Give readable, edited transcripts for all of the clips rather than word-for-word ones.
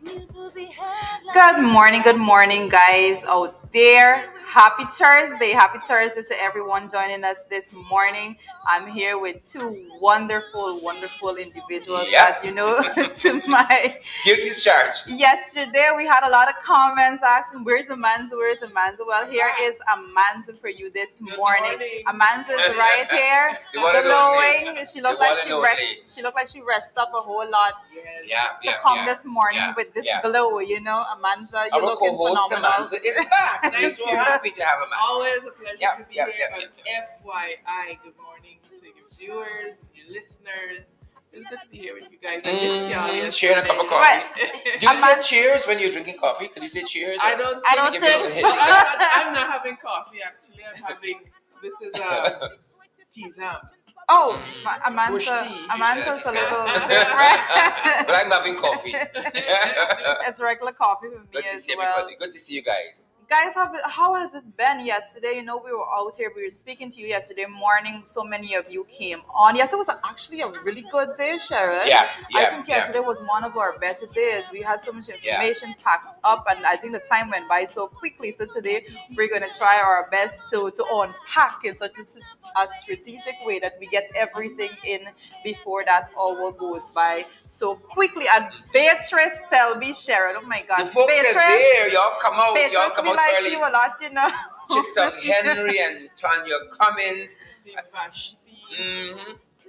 Good morning, guys out there. Happy Thursday to everyone joining us this morning. I'm here with two wonderful individuals, Yeah. as you know, to my Guilty is charged. Yesterday, we had a lot of comments asking, "Where's Amanza? Where's Amanza?" Well, here is Amanza for you this morning. Amanza is right here, The one and only. glowing. She looked The like one she and rest. only. She looked like she rested up a whole lot Yeah, to come this morning with this yeah. glow. You know, Amanza, you're Our looking co-host phenomenal. Amanza is back. Thank We're so you. happy to have Amanza. Always a pleasure Yeah, to be yeah, here yeah, on FYI. Good morning to your viewers, your listeners. It's good to be here with you guys. I missed y'all yesterday. Sharing a cup of coffee. Do you say cheers when you're drinking coffee? Could you say cheers? I don't think so. so. I'm not having coffee actually. This is tea now. Oh, Bush Amanza, tea. Amanza's a little But different. I'm having coffee. It's regular coffee for me Good to as see well. everybody. Good to see you guys. Guys, how has it been yesterday? You know, we were out here, we were speaking to you yesterday morning. So many of you came on. Yes, it was actually a really good day, Sharon. Yeah, I think yesterday was one of our better days. We had so much information packed up, and I think the time went by so quickly. So today we're going to try our best to unpack in such a strategic way that we get everything in before that hour goes by so quickly. And Beatrice Selby Sharon, oh my gosh, The folks Beatrice, are there. Y'all come out. Beatrice, Y'all come we out like early. you a lot, you know. Chisholm Henry and Tanya Cummins. Vashti.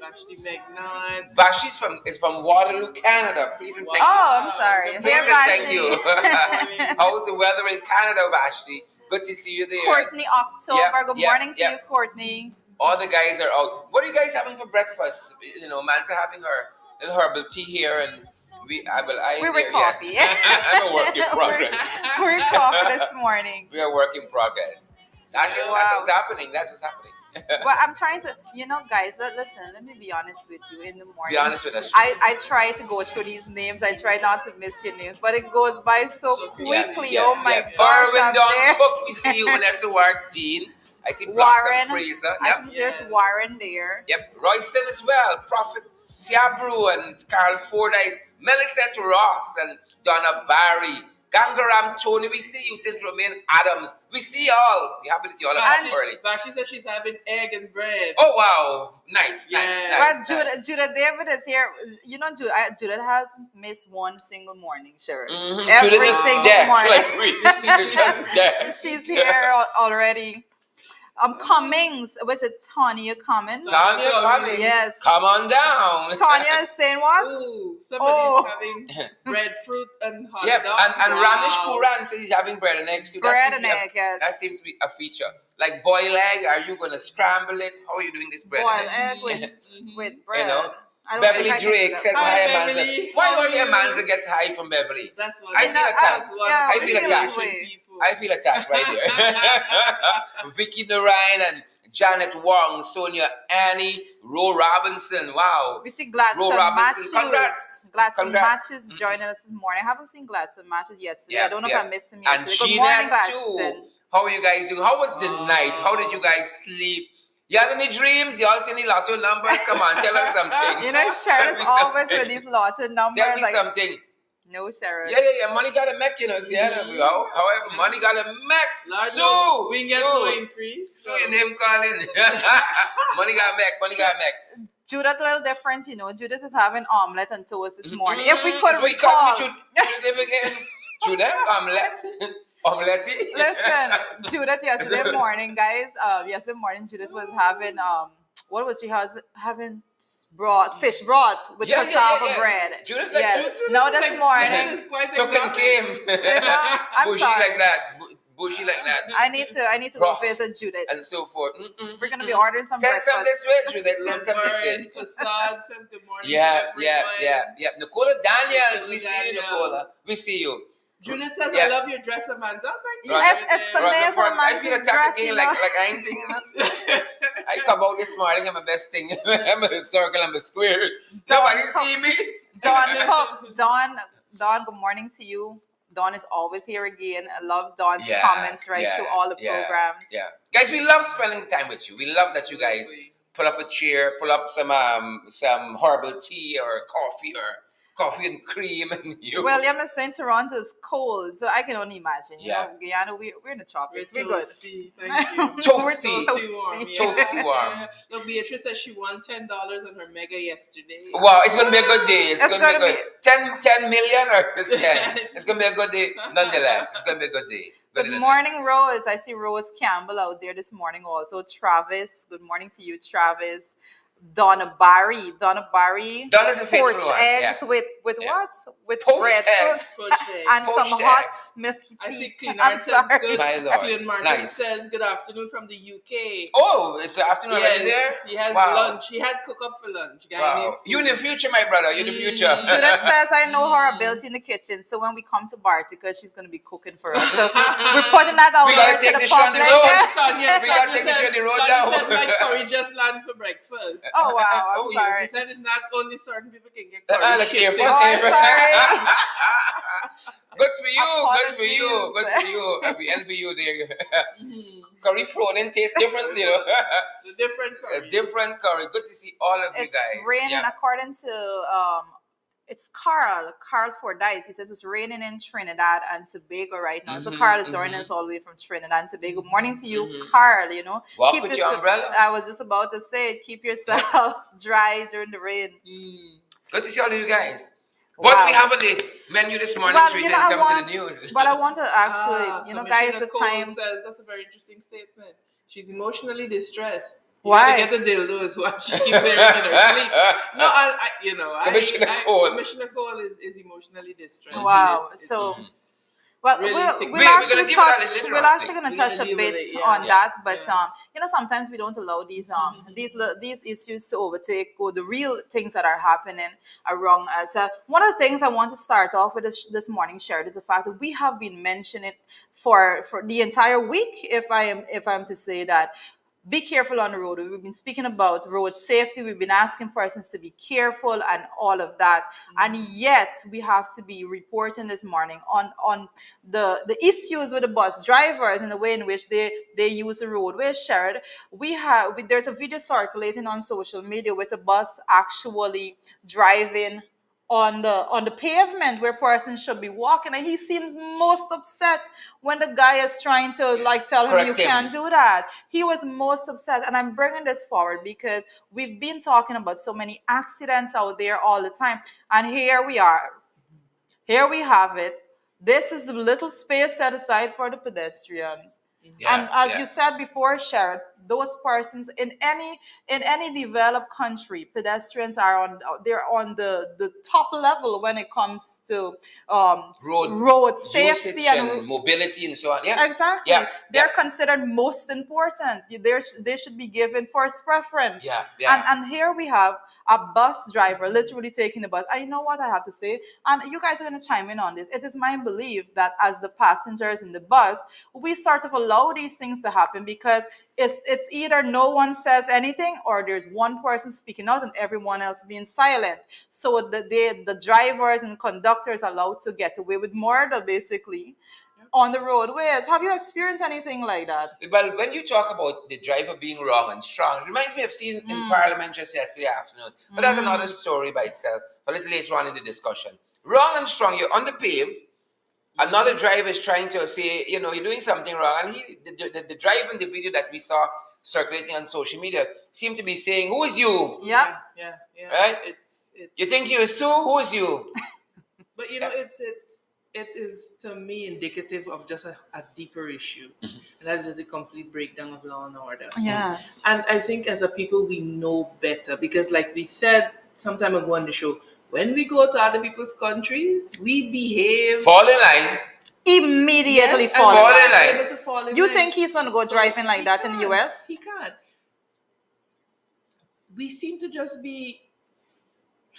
Vashti Megnan. Vashti is from Waterloo, Canada. Please and thank you. Oh, I'm sorry. Please Here, and thank you. Vashti. How's the weather in Canada, Vashti? Good to see you there. Courtney October. Good morning to yeah. you, Courtney. All the guys are out. What are you guys having for breakfast? You know, Man's having her little herbal tea here, and We're with coffee. I'm a work in progress. We're coffee this morning. We are work in progress. That's what's happening. That's what's happening. But I'm trying to, guys, listen, let me be honest with you in the morning. Be honest with us. I try to go through these names. I try not to miss your names, but it goes by so quickly. Oh my gosh. Arvin Don Cook, we see you. Vanessa Ward Dean. I see Warren Fraser. I think there's Warren there. Yep. Royston as well. Prophet Siabru and Carl Fordyce. Millicent Ross and Donna Barry. Gangaram Tony, we see you. St. Romain Adams, we see y'all. We happy that you all are up early. But she said she's having egg and bread. Oh wow, nice. But Judah David is here. You know, Judah hasn't missed one single morning, Sharon. Every single morning. She's just there. She's here already. Cummings, was it Tanya Cummings? Tanya Cummings. Yes. Come on down. Tanya is saying what? Ooh, somebody's having breadfruit and hot dog. And Ramesh Puran says he's having bread and eggs too. Bread and egg, yes. That seems to be a feature. Like boiled egg, are you going to scramble it? How are you doing this bread? Boiled egg with bread. You know? Beverly Drake says hi, Amanza. Why only Amanza gets high from Beverly? That's what I feel attacked. I feel attacked. I feel attacked right there. Vicky Narayan and Janet Wong, Sonia Annie, Ro Robinson. Wow. We see Gladstone Matthews. Congrats. Gladstone Matthews joining us this morning. I haven't seen Gladstone Matthews yesterday. I don't know if I missed him yesterday. And Good Gina morning, Gladstone. too. How are you guys doing? How was the night? How did you guys sleep? You had any dreams? You all see any lotto numbers? Come on, tell us something. You know, Sharon's always with these lotto numbers. Tell me something. No, Sharon. Yeah. Money got a make, you know. However, money got a make. So we get no increase. So your name calling. Money got make. Judith a little different, you know. Judith is having omelette and toast this morning. If we could recall. Judith, omelette. Omelette. Listen, Judith yesterday morning, guys. Yesterday morning, Judith was having what was she having? Fish broth with cassava bread. Judith no, this morning. Token came. Bushy like that. I need to go visit Judith and so forth. We're gonna be ordering some. Send some this way, Judith. Send some this way. Facade says good morning. Yeah. Nicola Daniels, we see you, Nicola. We see you. Judith says, I love your dress, Amanda. It's amazing. I feel attacked again, like I ain't thinking that. I come out this morning, I'm a best thing. I'm a circle, I'm a squares. Nobody see me. Dawn, good morning to you. Dawn is always here again. I love Dawn's comments through all the programs. Yeah. Guys, we love spending time with you. We love that you guys pull up a chair, pull up some herbal tea or coffee or coffee and cream and you. Well, yeah, I'm saying Toronto is cold, so I can only imagine. You Yeah. know, Guyana, we're in the tropics. We're good. Toasty, thank you. Toasty. Toasty warm. Yeah. Toasty warm. Yeah. Look, Beatrice says she won $10 on her mega yesterday. Wow, it's gonna be a good day. It's gonna be gonna good. 10 million or just 10. It's gonna be a good day. Nonetheless, it's gonna be a good day. Good morning, Rose. I see Rose Campbell out there this morning also. Travis, good morning to you, Travis. Donna Barry. Donna's a faithful poached one. eggs with what? With Poached bread eggs. and Poached some hot eggs. milky I see tea. Clean I'm says sorry. good. My Lord. Clean Martin Nice. says good afternoon from the UK. Oh, it's the afternoon already there? He has Wow. lunch. He had cook up for lunch. Wow. You in the future, my brother. You in the future. Judith says I know her ability in the kitchen, so when we come to Bartica, she's going to be cooking for us. So we're putting that out We there gotta to take the this on the public. road. We gotta take this on the road now. Said my curry just landed for breakfast. Oh wow, I'm Oh, you- sorry. He said it's not only certain people can get Look curry. here, shipped fuck in. Oh, sorry. Good for you. Good for you. Apologies. Good for you. We envy you there. Mhm. Curry floating tastes differently. You know? The different A curry. different curry. Good to see all of you It's guys. raining Yeah. according to it's Carl Fordyce. He says it's raining in Trinidad and Tobago right now. So Mhm, Carl is joining mhm. us all the way from Trinidad and Tobago. Morning to you, Mhm. Carl. You know, Walk keep with your yourself- umbrella. I was just about to say it. Keep yourself dry during the rain. Mm. Good to see all of you guys. What do we have on the menu this morning, Well, Teresa, you know, in terms of the news? but I want to actually, guys, Commissioner the Cole time. says that's a very interesting statement. She's emotionally distressed. You Why? gotta get the dildos while she keeps hearing in her sleep. No, Commissioner Cole. Commissioner Cole is emotionally distressed. Wow. It's- So. Mhm. Well, Really we'll, sick. we'll We're actually gonna deal with that touch. later We're on, actually I going to We're touch gonna a deal with bit it, yeah. on Yeah. that, but Yeah. sometimes we don't allow these Mhm. these issues to overtake the real things that are happening around us. One of the things I want to start off with this morning, shared, is the fact that we have been mentioning for the entire week. If I'm to say that. Be careful on the road. We've been speaking about road safety. We've been asking persons to be careful and all of that. And yet we have to be reporting this morning on the issues with the bus drivers and the way in which they use the roadway shared. There's a video circulating on social media with a bus actually driving on the pavement where persons should be walking, and he seems most upset when the guy is trying to like tell him Correct you him. can't do that. He was most upset, and I'm bringing this forward because we've been talking about so many accidents out there all the time, and here we are. Here we have it. This is the little space set aside for the pedestrians. And as you said before, Sharon, those persons in any developed country, pedestrians are they're on the top level when it comes to road safety usage and mobility and so on. Yeah, exactly. Yeah. They're considered most important. They should be given first preference. Yeah, yeah. And here we have a bus driver literally taking the bus. And you know what I have to say? And you guys are going to chime in on this. It is my belief that as the passengers in the bus, we sort of allow these things to happen because it's either no one says anything or there's one person speaking out and everyone else being silent. So the drivers and conductors are allowed to get away with murder, basically, on the roadways. Have you experienced anything like that? Well, when you talk about the driver being wrong and strong, it reminds me of seeing in Parliamentary yesterday afternoon. But that's another story by itself, a little later on in the discussion. Wrong and strong, you're on the pave. Another driver is trying to say, you're doing something wrong. And the driver in the video that we saw circulating on social media seemed to be saying, who is you? Yeah. Yeah. Right? It's You think you're Sue? Who is you? But it is to me indicative of just a deeper issue, and that is just a complete breakdown of law and order. Yes. And I think as a people we know better because, like we said some time ago on the show, when we go to other people's countries, we behave. Fall in line. Immediately Yes, fall and in Fall in line. line. able to fall in You line. think he's going to go driving like he that in the can't. US? He can't. We seem to just be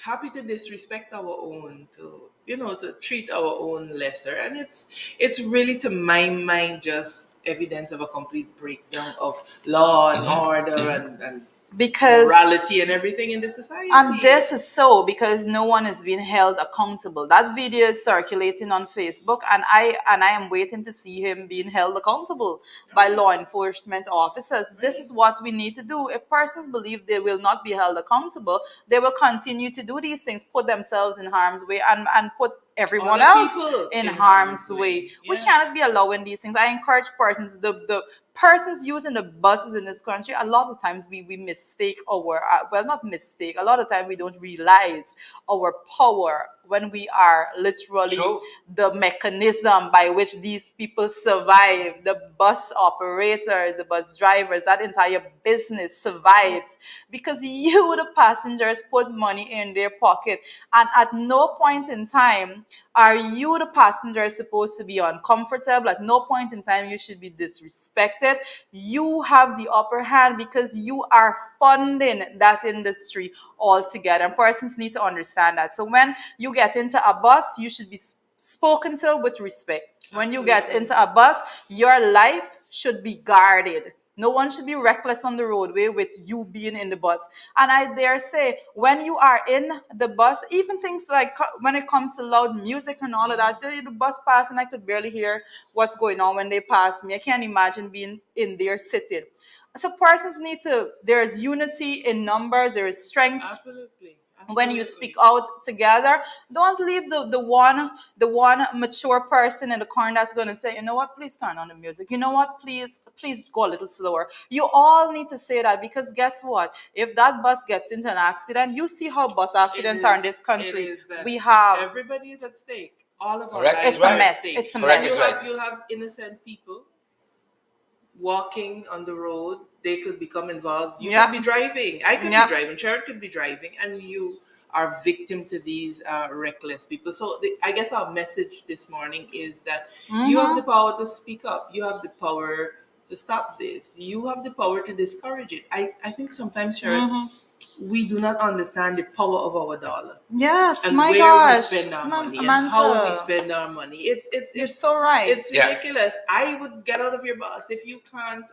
happy to disrespect our own, to treat our own lesser, and it's really, to my mind, just evidence of a complete breakdown of law and order and because morality and everything in the society. and this is so because no one is being held accountable. That video is circulating on Facebook, and I am waiting to see him being held accountable by law enforcement officers. This is what we need to do. If persons believe they will not be held accountable, they will continue to do these things, put themselves in harm's way, and put everyone Other else people in in harm's harm's way. way. We Yeah. cannot be allowing these things. I encourage persons, the persons using the buses in this country, a lot of times we mistake our, well, not mistake, a lot of times we don't realize our power when we are literally True. the mechanism by which these people survive. The bus operators, the bus drivers, that entire business survives because you, the passengers, put money in their pocket. And at no point in time are you, the passenger, supposed to be uncomfortable. At no point in time you should be disrespected. You have the upper hand because you are funding that industry altogether. And persons need to understand that. So when you get into a bus, you should be spoken to with respect. When you get Absolutely. into a bus, your life should be guarded. No one should be reckless on the roadway with you being in the bus. And I dare say, when you are in the bus, even things like when it comes to loud music and all of that, the bus passing, I could barely hear what's going on when they pass me. I can't imagine being in there sitting. So persons need to, there's unity in numbers, there is strength Absolutely. when you speak out together. Don't leave the one mature person in the corner that's going to say, you know what, please turn on the music, you know what, please go a little slower. You all need to say that, because guess what, if that bus gets into an accident, you see how bus accidents are in this country. We have, everybody is at stake. All of our Correct, lives it's a are at mess, stake. it's a Correct, mess. is right. You'll have innocent people walking on the road. They could become involved. You Yeah. could be driving. I could Yeah. be driving. Sharon could be driving, and you are victim to these reckless people. So I guess our message this morning is that you have the power to speak up. You have the power to stop this. You have the power to discourage it. I think sometimes, Sharon, we do not understand the power of our dollar. Yes, And my where gosh, we spend our money and Mansa, how we spend our money. you're It's so right. it's Yeah. ridiculous. I would get out of your bus if you can't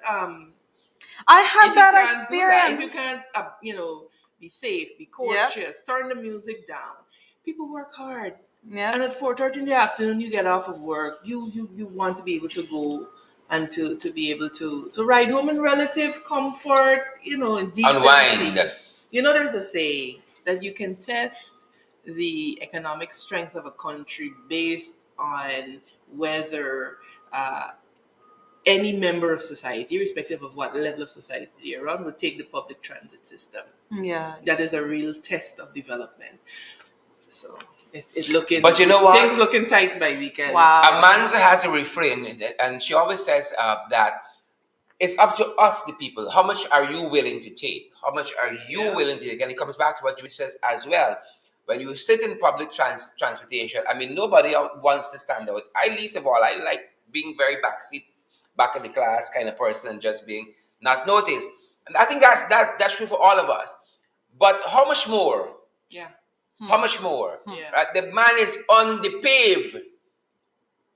I had if you that can't do that, if experience. you can't be safe, be courteous, turn the music down. People work hard. Yeah. And at 4:30 in the afternoon you get off of work. You want to be able to go and to be able to ride home in relative comfort, in decency. Unwind. There's a saying that you can test the economic strength of a country based on whether any member of society, irrespective of what level of society they're on, will take the public transit system. Yes. That is a real test of development. So it looking, But you know what? Things looking tight by weekend. Wow. Amanza has a refrain, and she always says that it's up to us, the people. How much are you willing to take? How much are you Yeah. willing to take? And it comes back to what Julie says as well. When you sit in public transportation, I mean, nobody wants to stand out. I, least of all, I like being very backseat, back of the class kind of person, and just being not noticed. And I think that's true for all of us. But how much more? Yeah. How much more? Yeah. Right? The man is on the pave.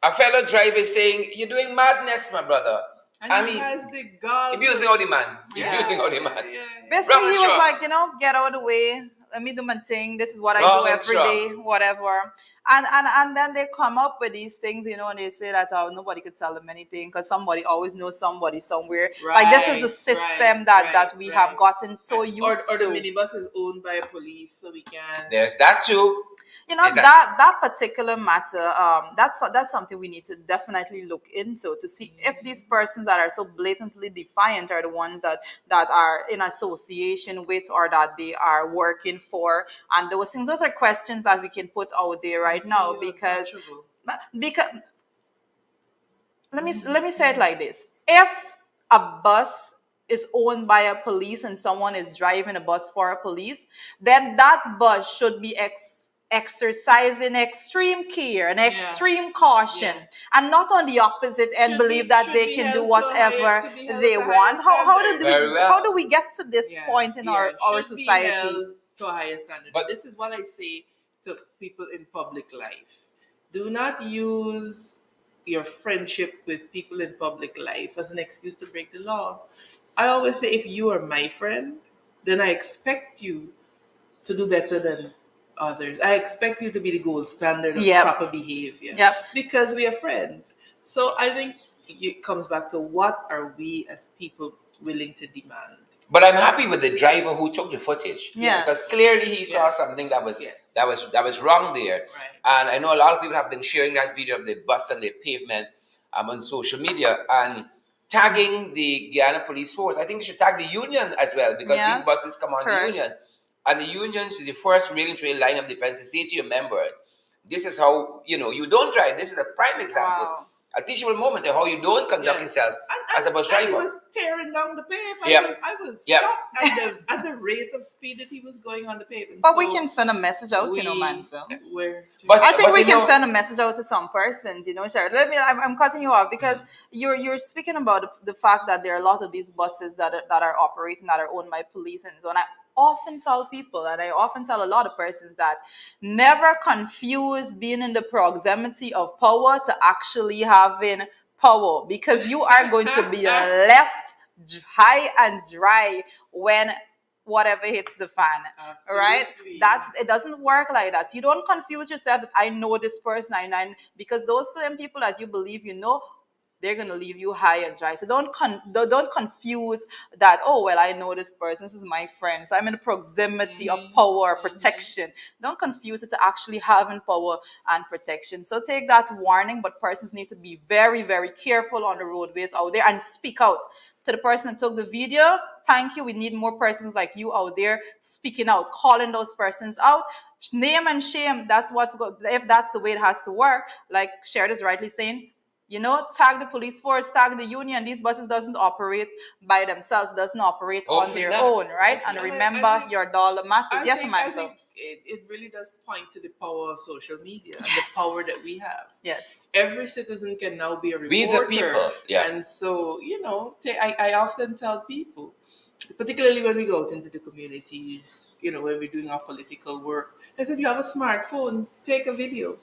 A fellow driver is saying, "You're doing madness, my brother." And he has the gall. Abusing all the man. Yes. Abusing all the man. Yeah. Basically, he Rubber was truck. like, get out of the way. Let me do my thing. This is what I Rubber do every truck. day, whatever. And then they come up with these things, and they say that nobody could tell them anything because somebody always knows somebody somewhere. Like this is the system that we have gotten so used or to. the minibus is owned by a police, so we can. There's that too. That particular matter, that's something we need to definitely look into to see if these persons that are so blatantly defiant are the ones that are in association with or that they are working for, and those things. Those are questions that we can put out there right now because let me say it like this: if a bus is owned by a police and someone is driving a bus for a police, then that bus should be exercising extreme care and extreme caution, and not on the opposite end believe that they can do whatever they want. How do we get to this point in our society? Held to a higher standard. But this is what I say to people in public life: do not use your friendship with people in public life as an excuse to break the law. I always say, if you are my friend, then I expect you to do better than others. I expect you to be the gold standard of proper behavior. Because we are friends. So I think it comes back to what are we as people willing to demand. But I'm happy with the driver who took the footage. Yes. Because clearly he saw something that was wrong there. Right. And I know a lot of people have been sharing that video of the bus on the pavement on social media and tagging the Guyana Police Force. I think they should tag the union as well, because these buses come on the unions. And the unions is the first railing trail line of defense to say to your members, this is how, you don't drive. This is a prime example. Wow. A teachable moment of how you don't conduct yourself as a bus driver. He was tearing down the pavement. I was shocked at the rate of speed that he was going on the pavement. But we can send a message out, Manso. I think we can send a message out to some persons, Sharon. I'm cutting you off because you're speaking about the fact that there are a lot of these buses that are operating, that are owned by police and so on. I often tell people, and I often tell a lot of persons, that never confuse being in the proximity of power to actually having power, because you are going to be left high and dry when whatever hits the fan. Absolutely. Right? It doesn't work like that. You don't confuse yourself that I know this person, because those same people that you believe they're going to leave you high and dry. So don't confuse that, oh, well, I know this person. This is my friend. So I'm in the proximity of power, protection. Don't confuse it to actually having power and protection. So take that warning, but persons need to be very, very careful on the roadways out there and speak out. To the person that took the video, thank you. We need more persons like you out there speaking out, calling those persons out. Name and shame, if that's the way it has to work, like Sherrod is rightly saying, tag the police force, tag the union. These buses doesn't operate by themselves, doesn't operate on their own, right? And remember, your dollar matters. Yes, Amanda. It really does point to the power of social media and the power that we have. Yes. Every citizen can now be a reporter. Be the people. Yeah. And so, I often tell people, particularly when we go out into the communities, when we're doing our political work, I said, you have a smartphone, take a video.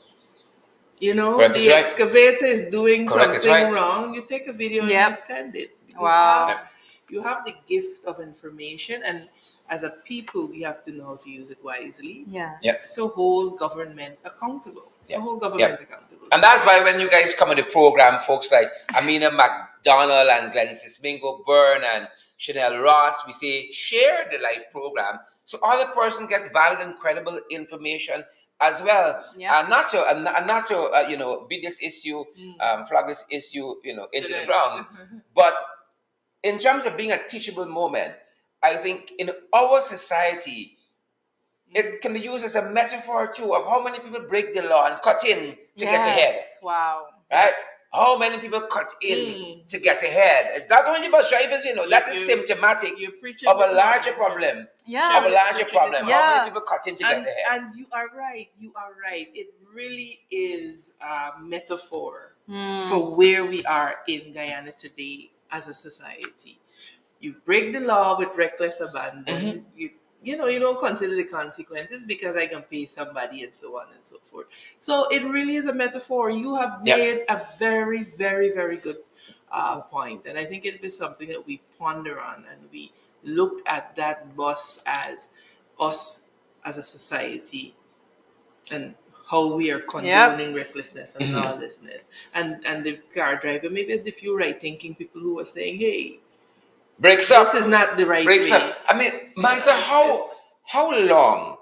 The excavator is doing something wrong. You take a video and you send it. Wow. You have the gift of information, and as a people, we have to know how to use it wisely. Yes. To hold government accountable. To hold government accountable. And that's why when you guys come on the program, folks like Amina McDonald and Glenn Sismingo Byrne and Chanel Ross, we say share the live program so other persons get valid and credible information as well, and not to beat this issue, flag this issue, into the ground. But in terms of being a teachable moment, I think in our society, it can be used as a metaphor too of how many people break the law and cut in to get ahead. Wow. Right? How many people cut in to get ahead? It's not only bus drivers, that is symptomatic of a larger problem. Yeah. Of a larger problem. Yeah. How many people cut in to get ahead? And you are right. It really is a metaphor for where we are in Guyana today as a society. You break the law with reckless abandon. You don't consider the consequences because I can pay somebody and so on and so forth. So it really is a metaphor. You have made a very, very, very good point. And I think it is something that we ponder on, and we look at that bus as us as a society and how we are condoning recklessness and lawlessness. And the car driver, maybe it's the few right-thinking people who are saying, hey, breaks up. This is not the right breaks way. Up. I mean, Mansa, how long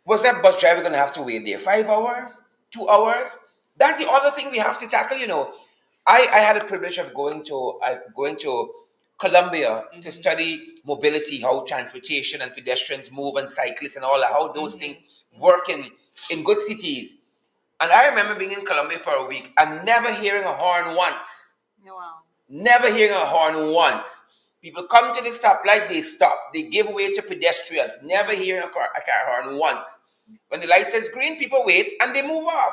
was that bus driver going to have to wait there? 5 hours? 2 hours? That's the other thing we have to tackle. I had the privilege of going to Colombia to study mobility, how transportation and pedestrians move and cyclists and all that, how those things work in good cities. And I remember being in Colombia for a week and never hearing a horn once. Wow. Never hearing a horn once. People come to the stoplight, they stop. They give way to pedestrians. Never hearing a car horn once. When the light says green, people wait and they move off.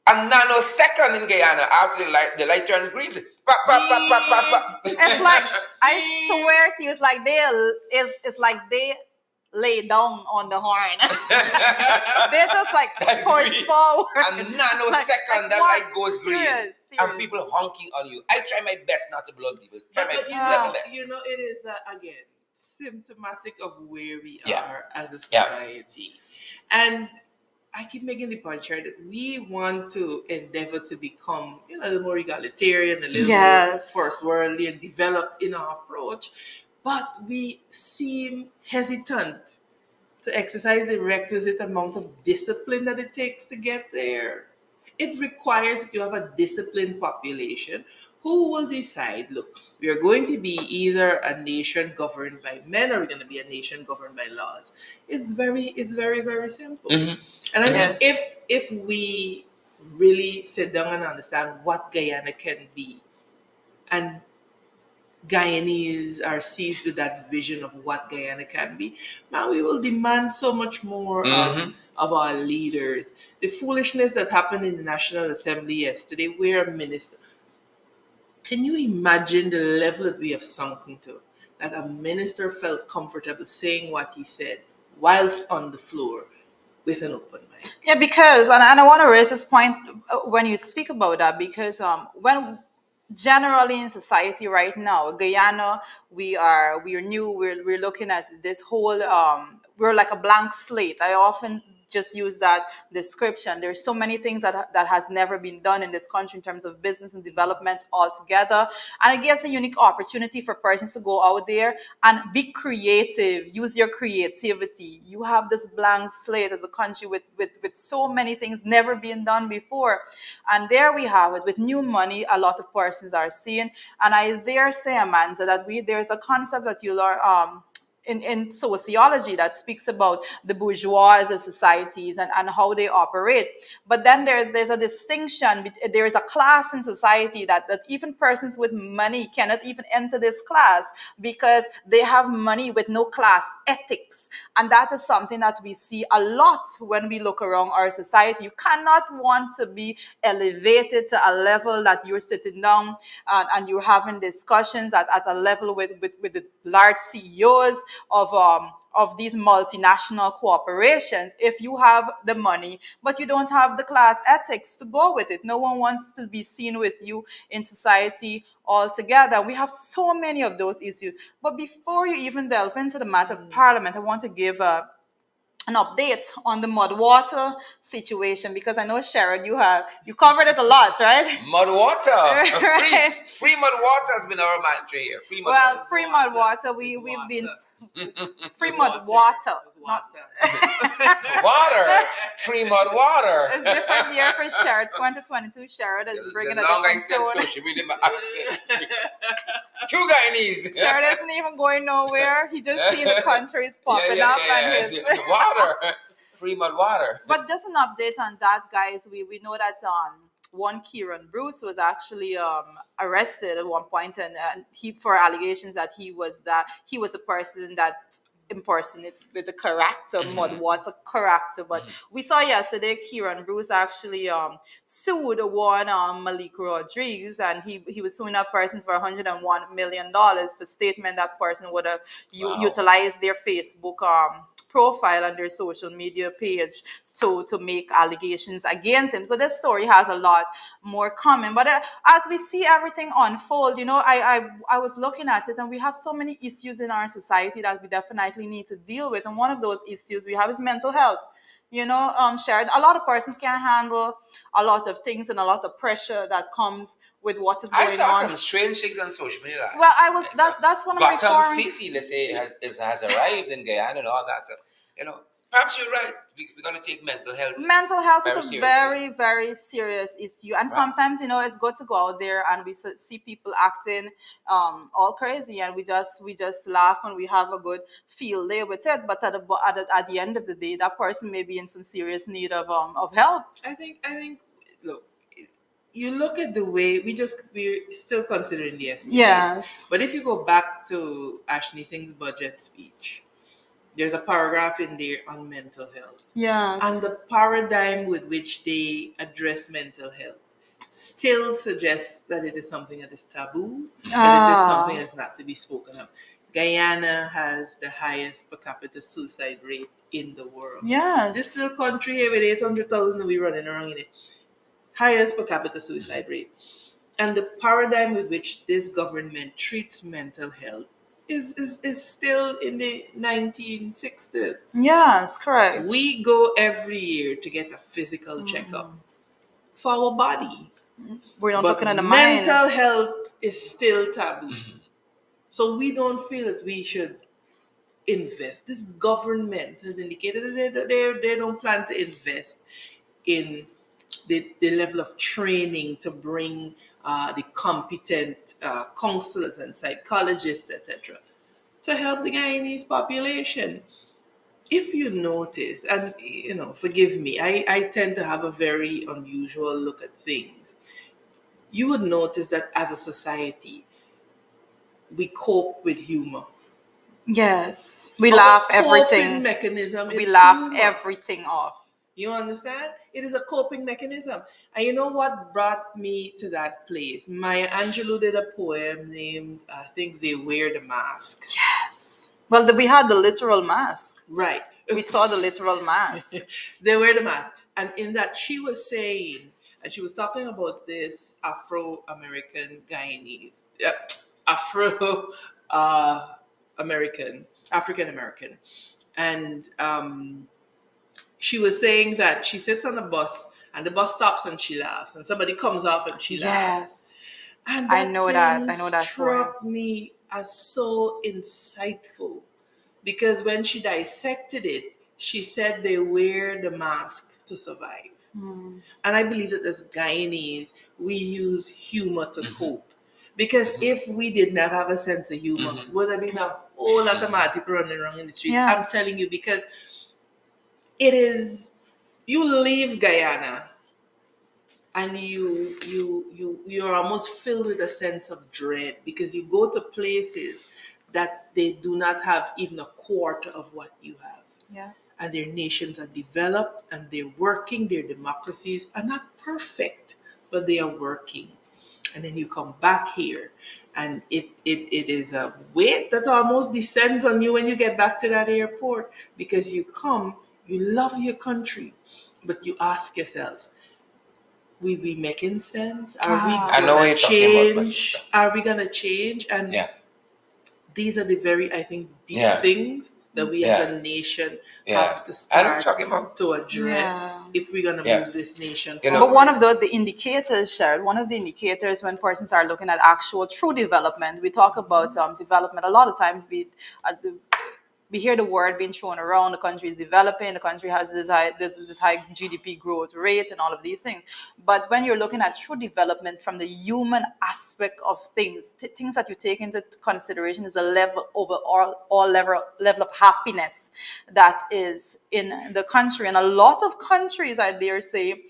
A nanosecond in Guyana after the light turns green. Pop, pop, pop, pop, pop, pop. It's like, I swear to you, it's like they lay down on the horn. They're just like push forward. A nanosecond, that light goes green. Serious. And people honking on you. I try my best not to blow people. Try my best. It is, again, symptomatic of where we Yeah. are as a Yeah. society. And I keep making the point here that we want to endeavor to become a little more egalitarian, a little more first worldly and developed in our approach, but we seem hesitant to exercise the requisite amount of discipline that it takes to get there. It requires that you have a disciplined population who will decide, look, we are going to be either a nation governed by men or we're going to be a nation governed by laws. It's very, very simple. Mhm. And I think if we really sit down and understand what Guyana can be, and Guyanese are seized with that vision of what Guyana can be, now we will demand so much more of our leaders. The foolishness that happened in the National Assembly yesterday, where a minister, can you imagine the level that we have sunken to? That a minister felt comfortable saying what he said whilst on the floor with an open mic. Yeah, because and I want to raise this point when you speak about that, because when generally in society right now, Guyana, we are new. We're looking at this whole we're like a blank slate. I often just use that description. There's so many things that has never been done in this country in terms of business and development altogether, and it gives a unique opportunity for persons to go out there and be creative, use your creativity. You have this blank slate as a country with so many things never been done before, and there we have it with new money. A lot of persons are seeing, and I dare say, Amanda, that there's a concept that you learn in sociology that speaks about the bourgeois of societies and how they operate. But then there's a distinction. There is a class in society that even persons with money cannot even enter this class because they have money with no class ethics. And that is something that we see a lot when we look around our society. You cannot want to be elevated to a level that you're sitting down and you're having discussions at a level with the large CEOs of these multinational corporations if you have the money but you don't have the class ethics to go with it. No one wants to be seen with you in society altogether. We have so many of those issues. But before you even delve into the matter of Parliament, I want to give an update on the mud water situation, because I know, Sherrod, you covered it a lot, right? Mud water. Right. Free mud water has been our mantra here. Free mud water. Free mud water. We've been free mud water. Not Water. Free mud water. it's different year for Sherrod. 2022 Sherrod is bringing the a long I different said tone. social media accent. Two Guyanese. Sherrod isn't even going nowhere. He just seen the countries popping up and his water. Free mud water. But just an update on that, guys. We know that one Kieran Bruce was actually arrested at one point, and he for allegations that he was a person that impersonates with the character, mud water character. But we saw yesterday Kieran Bruce actually sued one Malik Rodriguez, and he was suing that person for $101 million for statement that person would have utilized their Facebook profile and their social media page to make allegations against him. So this story has a lot more coming. But as we see everything unfold, I was looking at it, and we have so many issues in our society that we definitely need to deal with. And one of those issues we have is mental health. Sharon, a lot of persons can't handle a lot of things and a lot of pressure that comes with what is going on. I saw some strange things on social media. Well, that's one of my Gotham City, let's say, has arrived in Guyana and all that. So, perhaps you're right. We're going to take mental health. Mental health is a seriously. very, very serious issue. And sometimes, it's good to go out there and we see people acting all crazy, and we just laugh and we have a good field day with it. But at the end of the day, that person may be in some serious need of help. I think look, you look at the way we're still considering the estimate. Yes. But if you go back to Ashley Singh's budget speech, there's a paragraph in there on mental health. Yes. And the paradigm with which they address mental health still suggests that it is something that is taboo, that it is something that's not to be spoken of. Guyana has the highest per capita suicide rate in the world. Yes. This little country here with 800,000 we running around in it. Highest per capita suicide rate. And the paradigm with which this government treats mental health is still in the 1960s. Yes, correct. We go every year to get a physical checkup for our body. We're not But looking at the mind. mental health is still taboo. So we don't feel that we should invest. This government has indicated that they don't plan to invest in the level of training to bring the competent counselors and psychologists, etc., to help the Guyanese population. If you notice, and forgive me, I tend to have a very unusual look at things. You would notice that as a society, we cope with humor. Yes. We Our laugh coping everything. mechanism We is laugh humor. everything off. You understand? It is a coping mechanism. And you know what brought me to that place? Maya Angelou did a poem named, I think, They Wear the Mask. Yes. Well, we had the literal mask. Right. We saw the literal mask. They wear the mask. And in that, she was saying, and she was talking about this Afro-American Guyanese, African-American. And she was saying that she sits on a bus and the bus stops and she laughs, and somebody comes off and she laughs. And I know that struck me as so insightful, because when she dissected it, she said they wear the mask to survive. And I believe that as Guyanese, we use humor to cope. Because if we did not have a sense of humor, would have been a whole lot of mad people running around in the streets. Yes. I'm telling you, because it is, you leave Guyana and you're almost filled with a sense of dread, because you go to places that they do not have even a quarter of what you have. Yeah. And their nations are developed and they're working, their democracies are not perfect, but they are working. And then you come back here and it is a weight that almost descends on you when you get back to that airport, because you come, you love your country, but you ask yourself, we be making sense? Are we I know what gonna you're talking about, my change? sister. Are we gonna change? And these are the very, I think, deep things that we as a nation have to start to address if we're gonna move this nation forward. But one of the indicators, Sharon, one of the indicators when persons are looking at actual true development, we talk about development. A lot of times we hear the word being thrown around. The country is developing. The country has this high GDP growth rate and all of these things. But when you're looking at true development from the human aspect of things, things that you take into consideration is a level all level of happiness that is in the country. And a lot of countries, I dare say,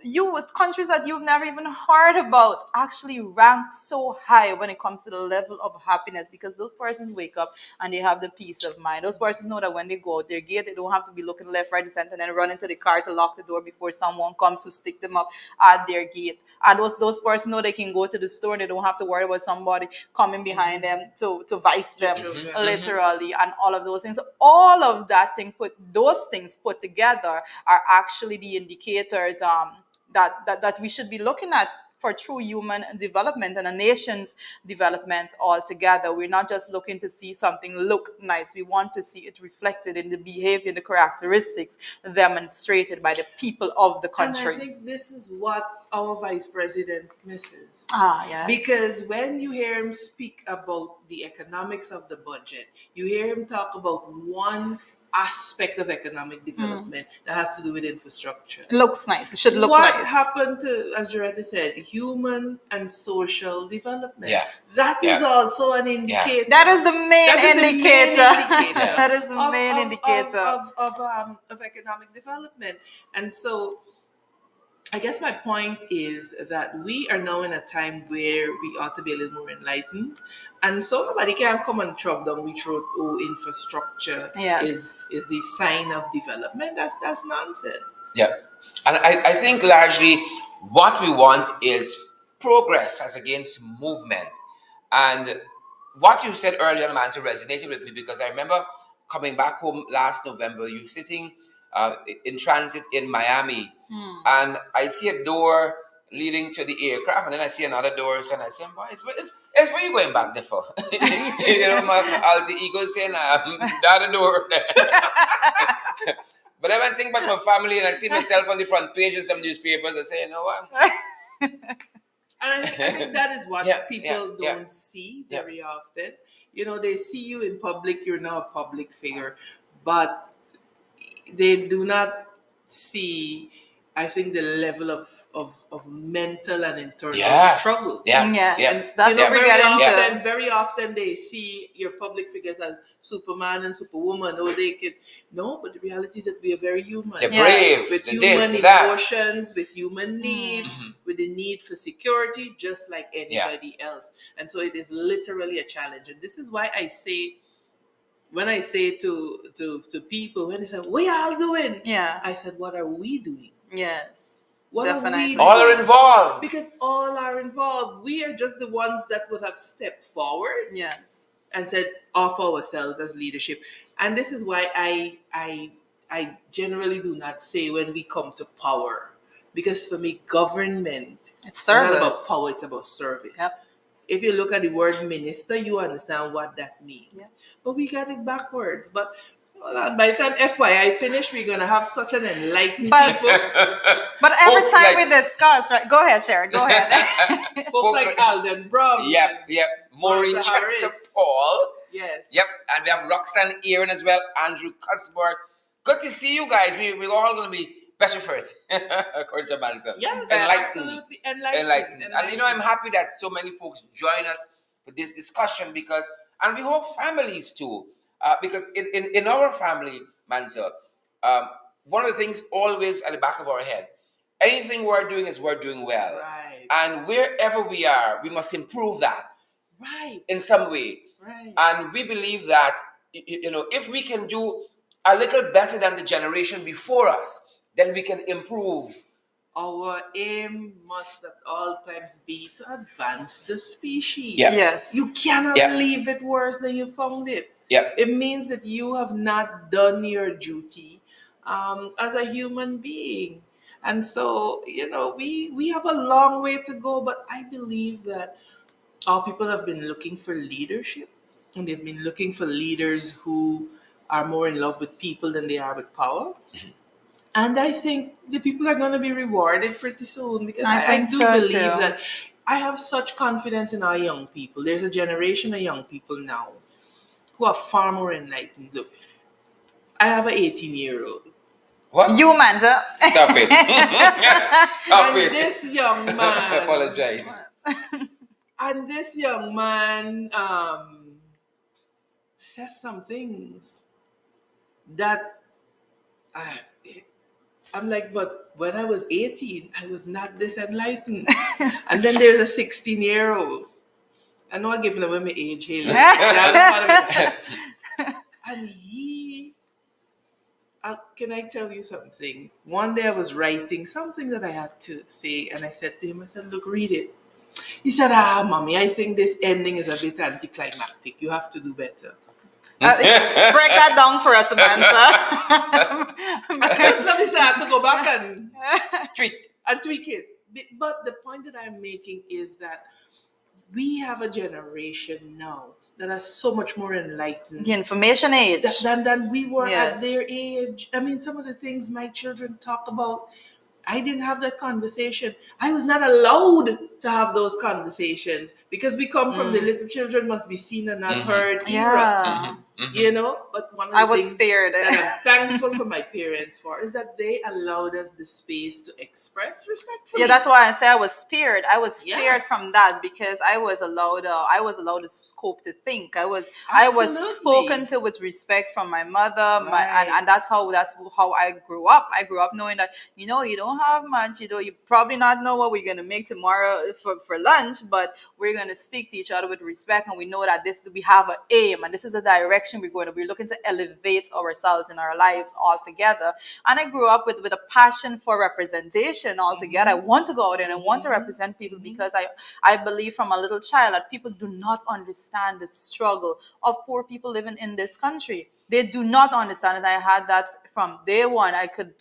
you with countries that you've never even heard about actually rank so high when it comes to the level of happiness, because those persons wake up and they have the peace of mind. Those persons know that when they go out their gate, they don't have to be looking left, right, and center and then run into the car to lock the door before someone comes to stick them up at their gate. And those persons know they can go to the store and they don't have to worry about somebody coming behind them to vice them, literally, and all of those things. All of those things put together are actually the indicators that we should be looking at for true human development and a nation's development altogether. We're not just looking to see something look nice. We want to see it reflected in the behavior, the characteristics demonstrated by the people of the country. And I think this is what our vice president misses. Yes. Because when you hear him speak about the economics of the budget, you hear him talk about one aspect of economic development that has to do with infrastructure. It looks nice. It should look nice. What happened to, as Joretta said, human and social development? Yeah. That is also an indicator. That is the main indicator. That is the main indicator of economic development. And so I guess my point is that we are now in a time where we ought to be a little more enlightened. And so nobody can come and shove down we throat, infrastructure is the sign of development. That's nonsense. Yeah. And I think largely what we want is progress as against movement. And what you said earlier, Manzi, resonated with me, because I remember coming back home last November, you sitting in transit in Miami, and I see a door leading to the aircraft, and then I see another door, and I say, boy, it's It's where you going back there for? My alter ego saying, down the door. But I when I think about my family and I see myself on the front page of some newspapers, I say, you know what? And I think that is what people don't see very often. They see you in public, you're now a public figure, but they do not see, I think, the level of mental and internal struggle. Yes, that's what we're getting to. Very often they see your public figures as Superman and Superwoman, or they can but the reality is that we are very human. They're brave, with the human this, emotions, with human needs, with the need for security, just like anybody else. And so it is literally a challenge. And this is why I say, when I say to people, when they say, "What y'all doing?" I said, "What are we doing?" Yes. What definitely. Are we doing? All are involved. Because all are involved. We are just the ones that would have stepped forward. Yes. And said, offer ourselves as leadership. And this is why I generally do not say when we come to power. Because for me, government, it's service. Not about power, it's about service. Yep. If you look at the word minister, you understand what that means. Yes. But we got it backwards. But hold on, by the time FYI finish, we're going to have such an enlightened people. But every folks time we discuss, right? Go ahead, Sharon. Go ahead. folks like Alden Brown. Yep. Maureen Chester Paul. Yes. Yep. And we have Roxanne Aaron as well. Andrew Cuthbert. Good to see you guys. We're all going to be better for it. According to Mansa. Yes, absolutely. Enlightened. And I'm happy that so many folks join us for this discussion and we hope families too. Because in our family, Mansa, one of the things always at the back of our head, anything we're doing is we're doing well. Right. And wherever we are, we must improve that. Right. In some way. Right. And we believe that, if we can do a little better than the generation before us, then we can improve. Our aim must at all times be to advance the species. Yeah. Yes. You cannot leave it worse than you found it. Yeah. It means that you have not done your duty as a human being. And so, we have a long way to go, but I believe that our people have been looking for leadership, and they've been looking for leaders who are more in love with people than they are with power. Mm-hmm. And I think the people are going to be rewarded pretty soon, because I do believe that I have such confidence in our young people. There's a generation of young people now who are far more enlightened. Look, I have an 18-year-old. What? You, Mansa. Stop it. Stop it. This young man. I apologize. And this young man says some things that I'm like, but when I was 18, I was not this enlightened. And then there's a 16-year-old. I know I'm giving away my age here. And can I tell you something? One day I was writing something that I had to say, and I said to him, I said, look, read it. He said, mommy, I think this ending is a bit anticlimactic. You have to do better. Break that down for us, Mansa. Let me say, I have to go back and tweak it. But the point that I'm making is that we have a generation now that are so much more enlightened. The information age. Than we were at their age. I mean, some of the things my children talk about, I didn't have that conversation. I was not allowed to have those conversations because we come from the little children must be seen and not heard era. But one of the things spared. that I'm thankful for my parents for is that they allowed us the space to express respectfully. Yeah, that's why I say I was spared. I was spared from that because I was allowed to scope to think. I was spoken to with respect from my mother, and that's how I grew up. I grew up knowing that you don't have much. You probably not know what we're gonna make tomorrow for lunch, but we're gonna speak to each other with respect, and we know that we have an aim and this is a direction we're going to be looking to elevate ourselves in our lives altogether. And I grew up with a passion for representation altogether. I want to go out and I want to represent people because I believe from a little child that people do not understand the struggle of poor people living in this country. They do not understand it. I had that from day one. I could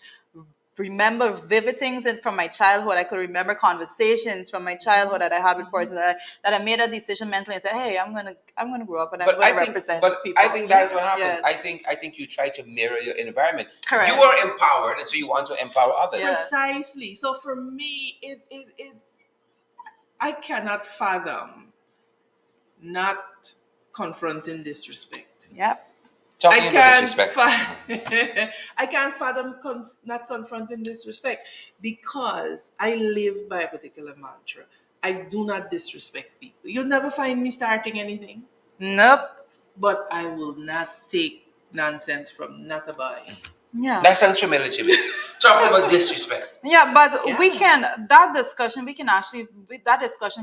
remember vivid things from my childhood. I could remember conversations from my childhood that I had with persons that I made a decision mentally and said, "Hey, I'm gonna grow up and I'm gonna represent people." I think that is what happens. Yes. I think you try to mirror your environment. Correct. You are empowered, and so you want to empower others. Yes. Precisely. So for me, I cannot fathom not confronting disrespect. Yep. Talking about disrespect. I can't fathom not confronting disrespect because I live by a particular mantra. I do not disrespect people. You'll never find me starting anything. Nope. But I will not take nonsense from not a boy. Yeah. That sounds familiar to me. Talking about disrespect. Yeah, but that discussion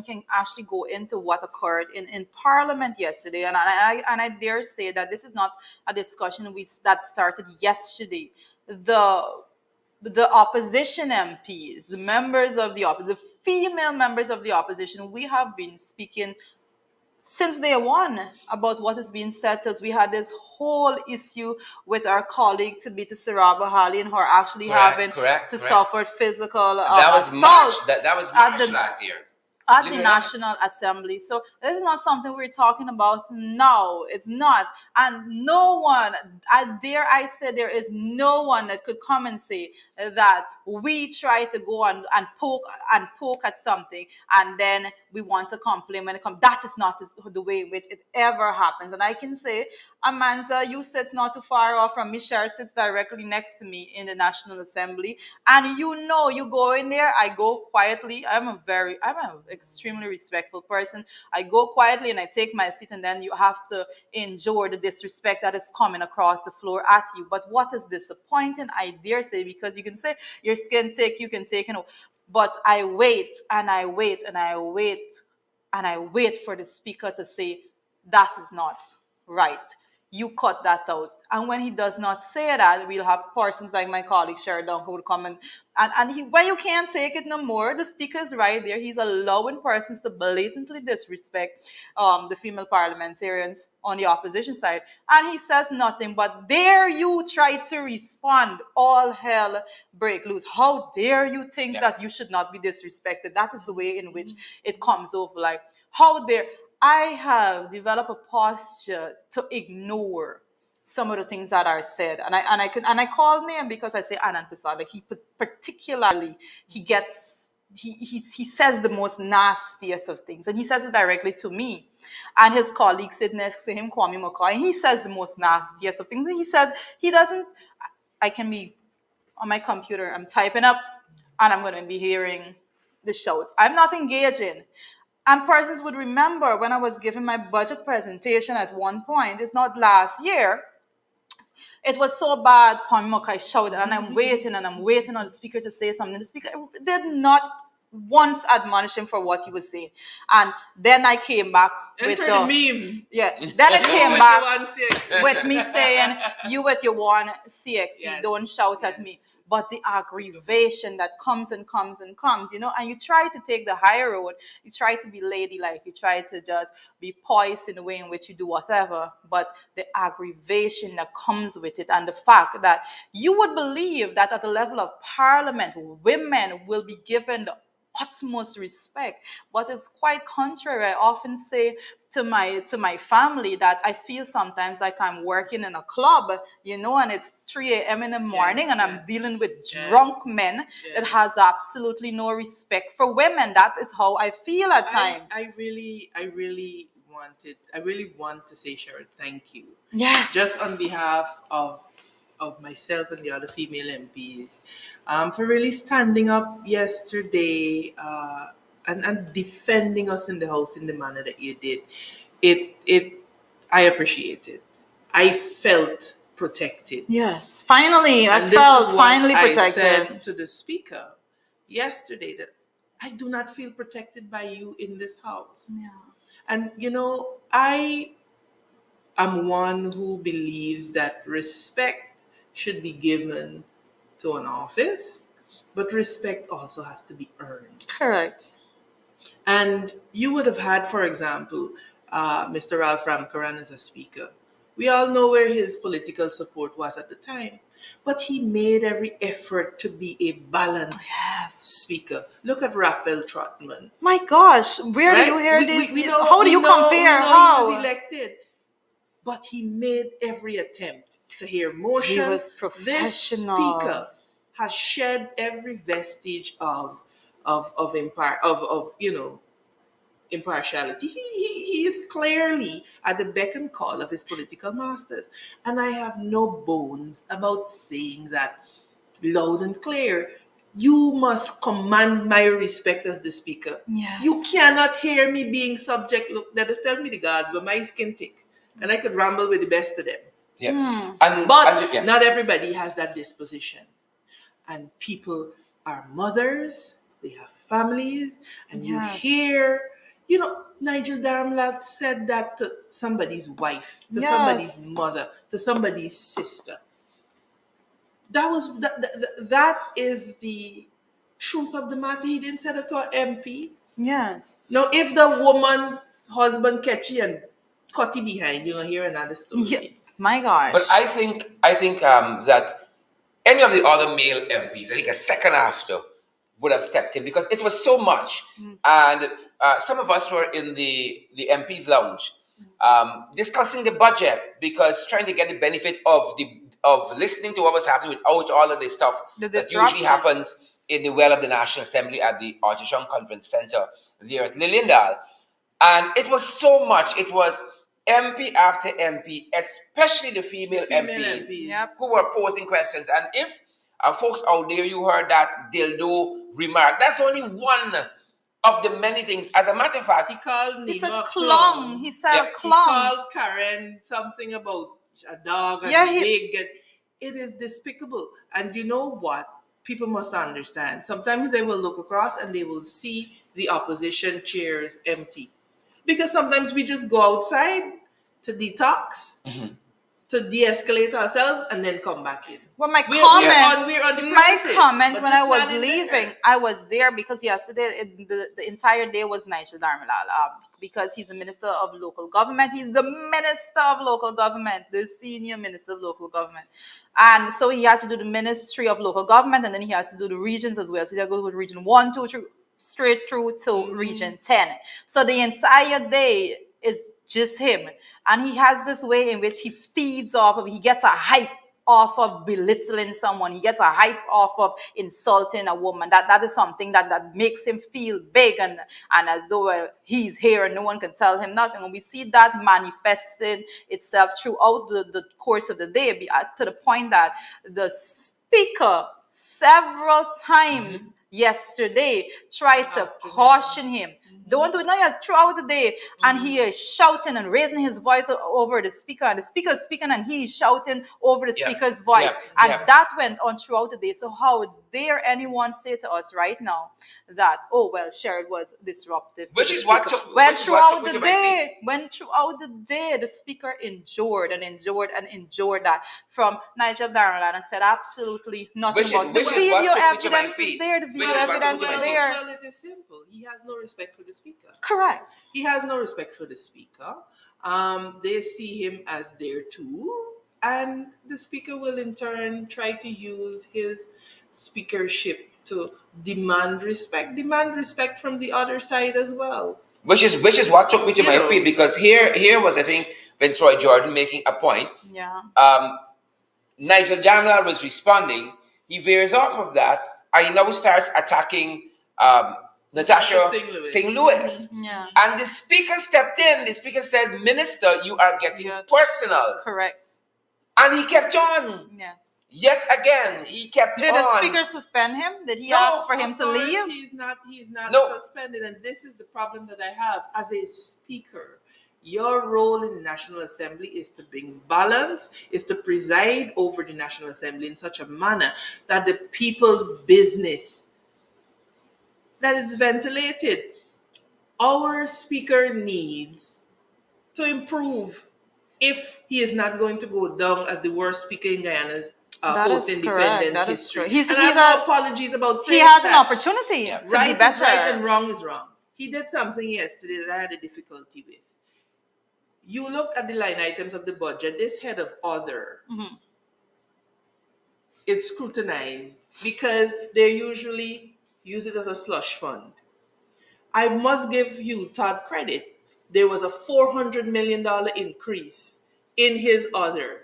can actually go into what occurred in Parliament yesterday, and I dare say that this is not a discussion that started yesterday. The opposition MPs, the members of the female members of the opposition, we have been speaking since day one about what is being said to us. We had this whole issue with our colleague Tabitha Saraba Hali and her actually having to suffer physical that was assault. That was March last year. At the National Assembly. So this is not something we're talking about now. It's not. And no one, I say there is no one that could come and say that we try to go and poke at something and then we want to complain when it comes. That is not the way in which it ever happens. And I can say, Amanza, you sit not too far off from me. Cher sits directly next to me in the National Assembly. And you go in there, I go quietly. I'm an extremely respectful person. I go quietly and I take my seat, and then you have to endure the disrespect that is coming across the floor at you. But what is disappointing, I dare say, because you can say your skin thick, you can take it, but I wait and I wait and I wait and I wait for the speaker to say that is not right. You cut that out. And when he does not say that, we'll have persons like my colleague Sherry Duncan would come and when you can't take it no more, the speaker is right there. He's allowing persons to blatantly disrespect the female parliamentarians on the opposition side. And he says nothing, but dare you try to respond, all hell break loose. How dare you think that you should not be disrespected? That is the way in which it comes over. Like, how dare... I have developed a posture to ignore some of the things that are said, and I call name because I say Anand Prasad. Like, he particularly he says the most nastiest of things, and he says it directly to me. And his colleague sit next to him, Kwame McCoy, and he says the most nastiest of things. And he says he doesn't. I can be on my computer. I'm typing up, and I'm going to be hearing the shouts. I'm not engaging. And persons would remember when I was giving my budget presentation at one point, it's not last year, it was so bad, Kwame McCoy shouted, and I'm waiting on the speaker to say something. The speaker did not once admonish him for what he was saying. And then I came back with the meme. Yeah. Then it came back with me saying, you with your one CXC, don't shout at me. But the aggravation that comes and comes and comes, and you try to take the high road, you try to be ladylike, you try to just be poised in the way in which you do whatever, but the aggravation that comes with it, and the fact that you would believe that at the level of Parliament, women will be given the utmost respect, but it's quite contrary. I often say to my family that I feel sometimes like I'm working in a club, and it's 3 a.m. in the morning, and I'm dealing with drunk men that has absolutely no respect for women. That is how I feel at times. I really want to say, Sharon, thank you. Yes. Just on behalf of myself and the other female MPs, for really standing up yesterday and defending us in the House in the manner that you did. I appreciate it. I felt protected. Yes, finally, I felt finally protected. I said to the speaker yesterday that I do not feel protected by you in this house. Yeah. And I am one who believes that respect should be given to an office, but respect also has to be earned. Correct. And you would have had, for example, Mr. Ralph Ramkaran as a speaker. We all know where his political support was at the time. But he made every effort to be a balanced speaker. Look at Raphael Trotman. My gosh, where do you hear this? How do you compare? How? He was elected. But he made every attempt to hear motion. He was professional. This speaker has shed every vestige of impartiality. He is clearly at the beck and call of his political masters. And I have no bones about saying that loud and clear. You must command my respect as the speaker. Yes. You cannot hear me being subject. Look, let us tell me the gods, but my skin thick. And I could ramble with the best of them. Yeah. But not everybody has that disposition. And people are mothers, they have families, and you hear, Nigel Darmlat said that to somebody's wife, to somebody's mother, to somebody's sister. That is the truth of the matter. He didn't say that to an MP. Yes. Now, if the woman husband catch you and cut you behind, you're gonna hear another story. Yeah. My gosh. But I think that any of the other male MPs, I think a second after, would have stepped in because it was so much. And some of us were in the MP's lounge discussing the budget because trying to get the benefit of listening to what was happening without all of this stuff that usually happens in the well of the National Assembly at the Artichoke Conference Center there at Lilliendale. And it was so much. It was MP after MP, especially the female MPs. Who were posing questions. And if folks out there, you heard that dildo remark, that's only one of the many things. As a matter of fact, he called Nima clung. He said clung. He called Karen something about a dog and pig. And it is despicable. And you know what? People must understand. Sometimes they will look across and they will see the opposition chairs empty. Because sometimes we just go outside to detox, to de-escalate ourselves, and then come back in. Well, my comment when I was leaving, I was there because yesterday the entire day was Nigel Darmlal because he's a minister of local government. He's the minister of local government, the senior minister of local government. And so he had to do the ministry of local government, and then he has to do the regions as well. So he had to go with region 1, 2, 3, straight through to region 10. So the entire day is just him. And he has this way in which he feeds off of, he gets a hype off of belittling someone. He gets a hype off of insulting a woman. That is something that makes him feel big and as though he's here and no one can tell him nothing. And we see that manifested itself throughout the course of the day to the point that the speaker several times yesterday tried to caution him. Don't do it now, throughout the day. And he is shouting and raising his voice over the speaker. And the speaker is speaking and he is shouting over the speaker's voice. And that went on throughout the day. So how dare anyone say to us right now that, Sherrod was disruptive? Which is what took throughout the day, the speaker endured that from Nigel Darmlad and said absolutely nothing about the video evidence is there. The video evidence is there. Well, it is simple. He has no respect for the speaker. Correct. He has no respect for the speaker. They see him as their tool, and the speaker will in turn try to use his speakership to demand respect from the other side as well. Which is what took me to my feet, because here was, I think, Viceroy Jordan making a point. Yeah. Nigel Darmlad was responding. He veers off of that, and he now starts attacking Natasha St. Louis. Yeah. And the speaker stepped in. The speaker said, "Minister, you are getting personal." Correct. And he kept on. Yes. Yet again, he kept on. Did the speaker suspend him? Did he ask for him to leave? He's not suspended. And this is the problem that I have as a speaker. Your role in the National Assembly is to bring balance, is to preside over the National Assembly in such a manner that the people's business, that it's ventilated. Our speaker needs to improve if he is not going to go down as the worst speaker in Guyana's post-independence history. He has no apologies about saying he has an opportunity to be better. Right and wrong is wrong. He did something yesterday that I had a difficulty with. You look at the line items of the budget, this head of other. is scrutinized because they usually use it as a slush fund. I must give you Todd credit. There was a $400 million increase in his other.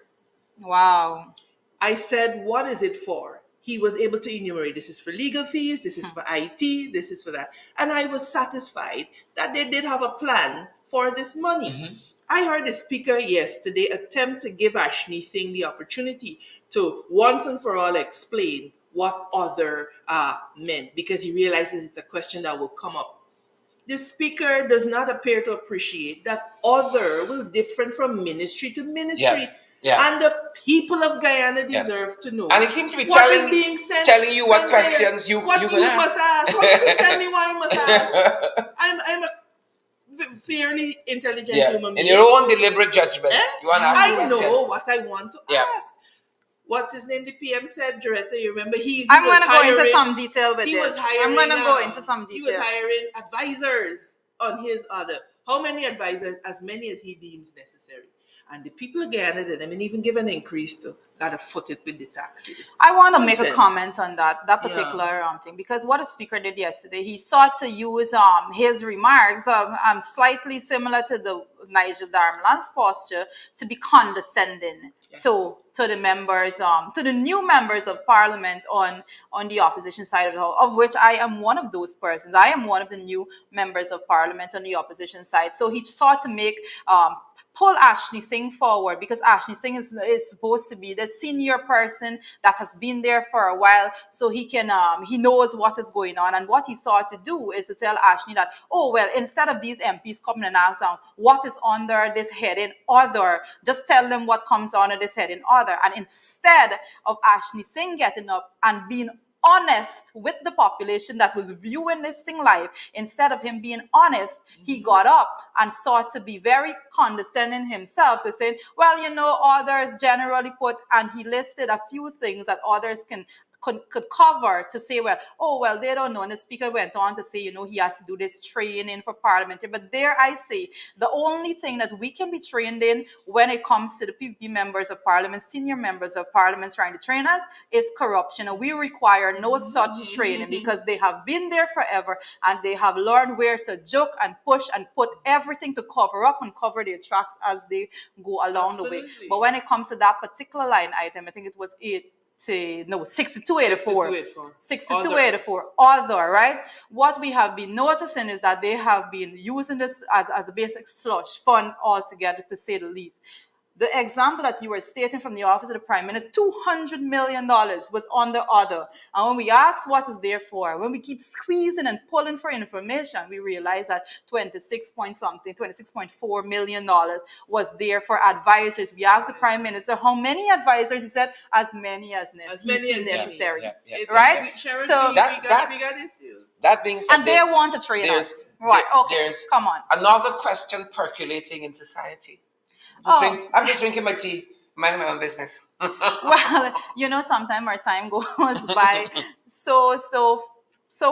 Wow. I said, what is it for? He was able to enumerate, this is for legal fees, this is for IT, this is for that. And I was satisfied that they did have a plan for this money. I heard the speaker yesterday attempt to give Ashni Singh the opportunity to once and for all explain what other meant, because he realizes it's a question that will come up. The speaker does not appear to appreciate that other will differ from ministry to ministry. And the people of Guyana deserve to know. And he seemed to be what is being said, telling you what questions you must ask. What you tell me why I must ask? I'm a fairly intelligent human being. In your own deliberate judgment, you want to ask questions. I know what I want to ask. What's his name? The PM said, Doretta, you remember I'm going to go into some detail with this. I'm going to go into some detail. He was hiring advisors on his order. How many advisors? As many as he deems necessary. And the people of Guyana didn't even give an increase to gotta foot it with the taxes. I want to make a comment on that particular thing, because what the speaker did yesterday, he sought to use his remarks slightly similar to the Nigel Darmland's posture to be condescending to the members, to the new members of Parliament on the opposition side of the House, of which I am one of those persons. I am one of the new members of Parliament on the opposition side. So he sought to make pull Ashni Singh forward, because Ashni Singh is supposed to be the senior person that has been there for a while, so he can he knows what is going on. And what he sought to do is to tell Ashni that, oh well, instead of these MPs coming and asking what is under this heading order, just tell them what comes under this heading order. And instead of Ashni Singh getting up and being honest with the population that was viewing this thing live, instead of him being honest, he got up and sought to be very condescending himself, to say, well, you know, others generally put, and he listed a few things that others could cover, to say, well, oh, well, they don't know. And the speaker went on to say, you know, he has to do this training for parliamentary. But there I say, the only thing that we can be trained in when it comes to the PPP members of parliament, senior members of parliament trying to train us, is corruption. And we require no such training, because they have been there forever and they have learned where to joke and push and put everything to cover up and cover their tracks as they go along the way. But when it comes to that particular line item, I think it was 6284 other, right? What we have been noticing is that they have been using this as a basic slush fund altogether, to say the least. The example that you were stating from the office of the Prime Minister, $200 million was on the order. And when we ask what is there for, when we keep squeezing and pulling for information, we realize that $26.4 million was there for advisors. We asked the Prime Minister how many advisors. He said as many as necessary. Right? So that being said, and they want to train us. Right. Okay. Come on. Another question percolating in society. I'm just drinking my tea, minding my own business. Well, you know, sometimes our time goes by so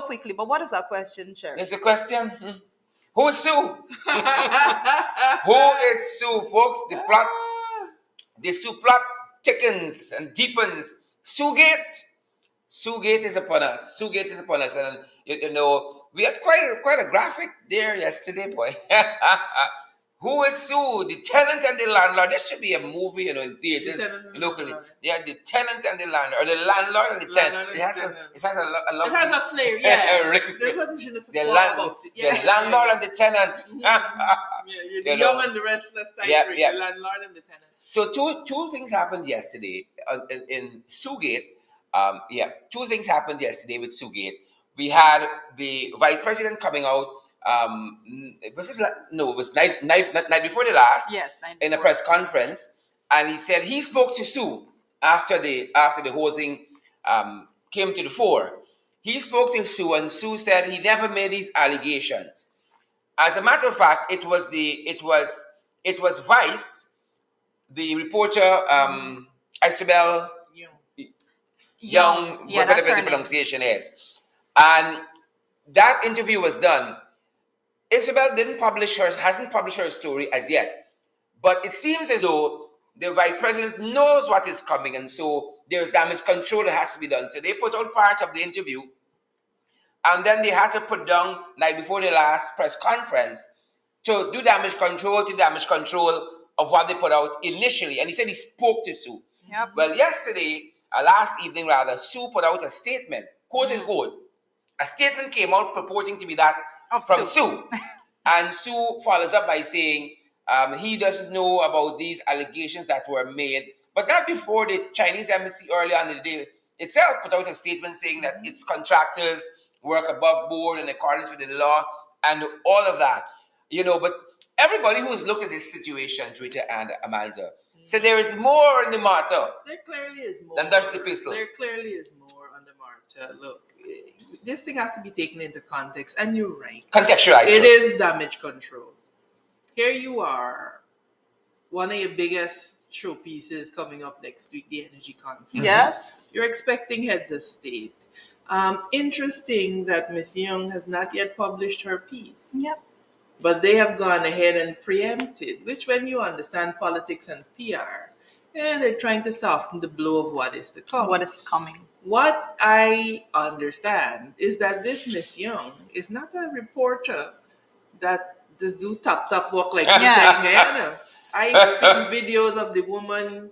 quickly. But what is our question, Chair? There's a question. Who is Sue? Who is Sue, folks? The Sue plot thickens and deepens. Sue-gate is upon us. Sue-gate is upon us, and you know, we had quite a graphic there yesterday, boy. Who is Sue? The tenant and the landlord. There should be a movie, you know, in theaters locally. Yeah, the tenant and the landlord, or the landlord and the tenant. It has a flair, yeah. The landlord and the tenant. The young and the restless type. The landlord and the tenant. So two things happened yesterday in Sue-gate. Two things happened yesterday with Sue-gate. We had the vice president coming out. It was night before the last. Yes, in a press conference, and he said he spoke to Sue after the whole thing came to the fore. He spoke to Sue, and Sue said he never made these allegations. As a matter of fact, it was Vice, the reporter, Isabel Young, whatever the pronunciation is, and that interview was done. Isabel hasn't published her story as yet, but it seems as though the vice president knows what is coming, and so there's damage control that has to be done. So they put out part of the interview, and then they had to put down, night before the last press conference, to do damage control of what they put out initially. And he said he spoke to Sue. Yep. Well, yesterday, last evening rather, Sue put out a statement, quote unquote. A statement came out purporting to be that from Sue. And Sue follows up by saying he doesn't know about these allegations that were made, but not before the Chinese embassy earlier on in the day itself put out a statement saying that its contractors work above board in accordance with the law and all of that. But everybody who's looked at this situation, Twitter and Amanda, said there is more in the matter. There clearly is more Than just the pistol. There clearly is more on the matter. Look, this thing has to be taken into context, and you're right. Contextualize. It is damage control. Here you are, one of your biggest showpieces coming up next week, the energy conference. Yes. You're expecting heads of state. Interesting that Ms. Young has not yet published her piece. Yep. But they have gone ahead and preempted, which when you understand politics and PR, they're trying to soften the blow of what is to come. What is coming? What I understand is that this Miss Young is not a reporter that just do tap work like you saying Guyana. I've seen videos of the woman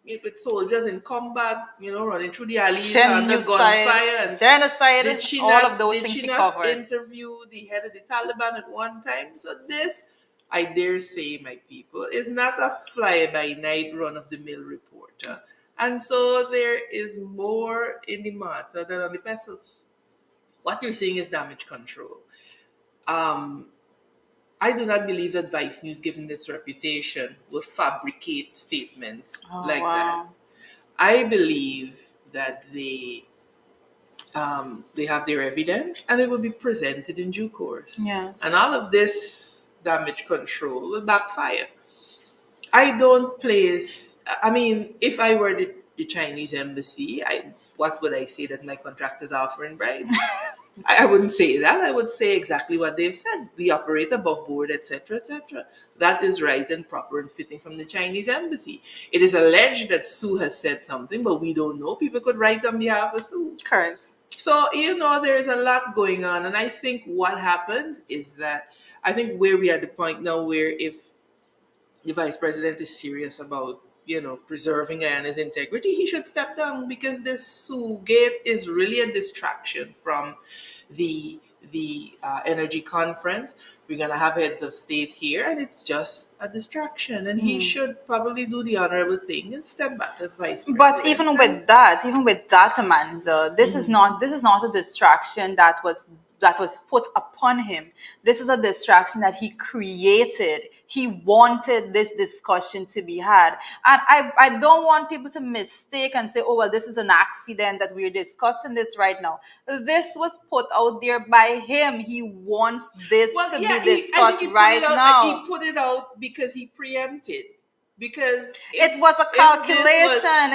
with soldiers in combat, running through the alleys under gunfire and genocide, all of those things she covered. Interview the head of the Taliban at one time. So this, I dare say, my people, is not a fly-by-night run-of-the-mill reporter. And so there is more in the matter than on the pestle. What you're saying is damage control. I do not believe that Vice News, given its reputation, will fabricate statements that. I believe that they have their evidence and it will be presented in due course. Yes. And all of this damage control will backfire. I don't place. If I were the Chinese embassy, what would I say that my contractors are offering bribes? I wouldn't say that. I would say exactly what they've said. We operate above board, etc., etc. That is right and proper and fitting from the Chinese embassy. It is alleged that Sue has said something, but we don't know. People could write on behalf of Sue. Correct. So, there is a lot going on. And I think what happens is that where we are at the point now where if the vice president is serious about preserving Guyana's integrity, he should step down, because this Sue Gate is really a distraction from the energy conference. We're going to have heads of state here, and it's just a distraction. And he should probably do the honorable thing and step back as vice president. But even with that, Amanda, this is not a distraction that was put upon him. This is a distraction that he created. He wanted this discussion to be had. And I don't want people to mistake and say, oh, well, this is an accident that we're discussing this right now. This was put out there by him. He wants this to be discussed right now. He put it out because he preempted. Because it was a calculation.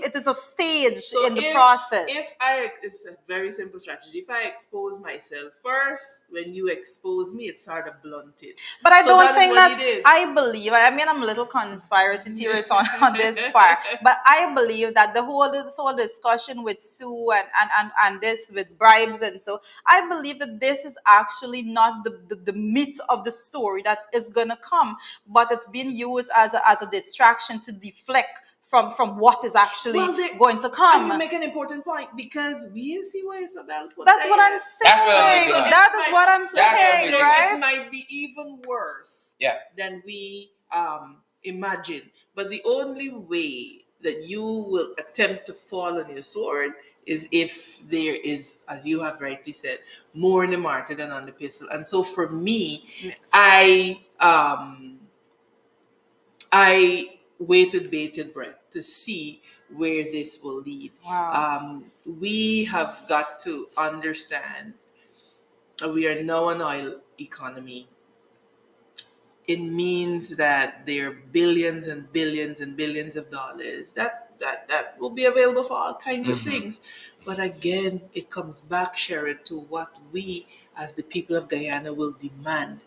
It is a stage in the process. It's a very simple strategy. If I expose myself first, when you expose me, it's sort of blunted. But I don't think that. I believe. I'm a little conspiracy theorist on this part. But I believe that this whole discussion with Sue and this with bribes and so, I believe that this is actually not the meat of the story that is gonna come, but it's being used as a distraction to deflect from what is actually going to come. And you make an important point, because we see why Isabel put That's what I'm saying. That is what I'm saying, right? It might be even worse than we imagine. But the only way that you will attempt to fall on your sword is if there is, as you have rightly said, more in the martyr than on the pistol. And so for me, I wait with bated breath to see where this will lead. Wow. We have got to understand that we are now an oil economy. It means that there are billions and billions and billions of dollars that will be available for all kinds of things. But again, it comes back, Sherrod, to what we as the people of Guyana will demand.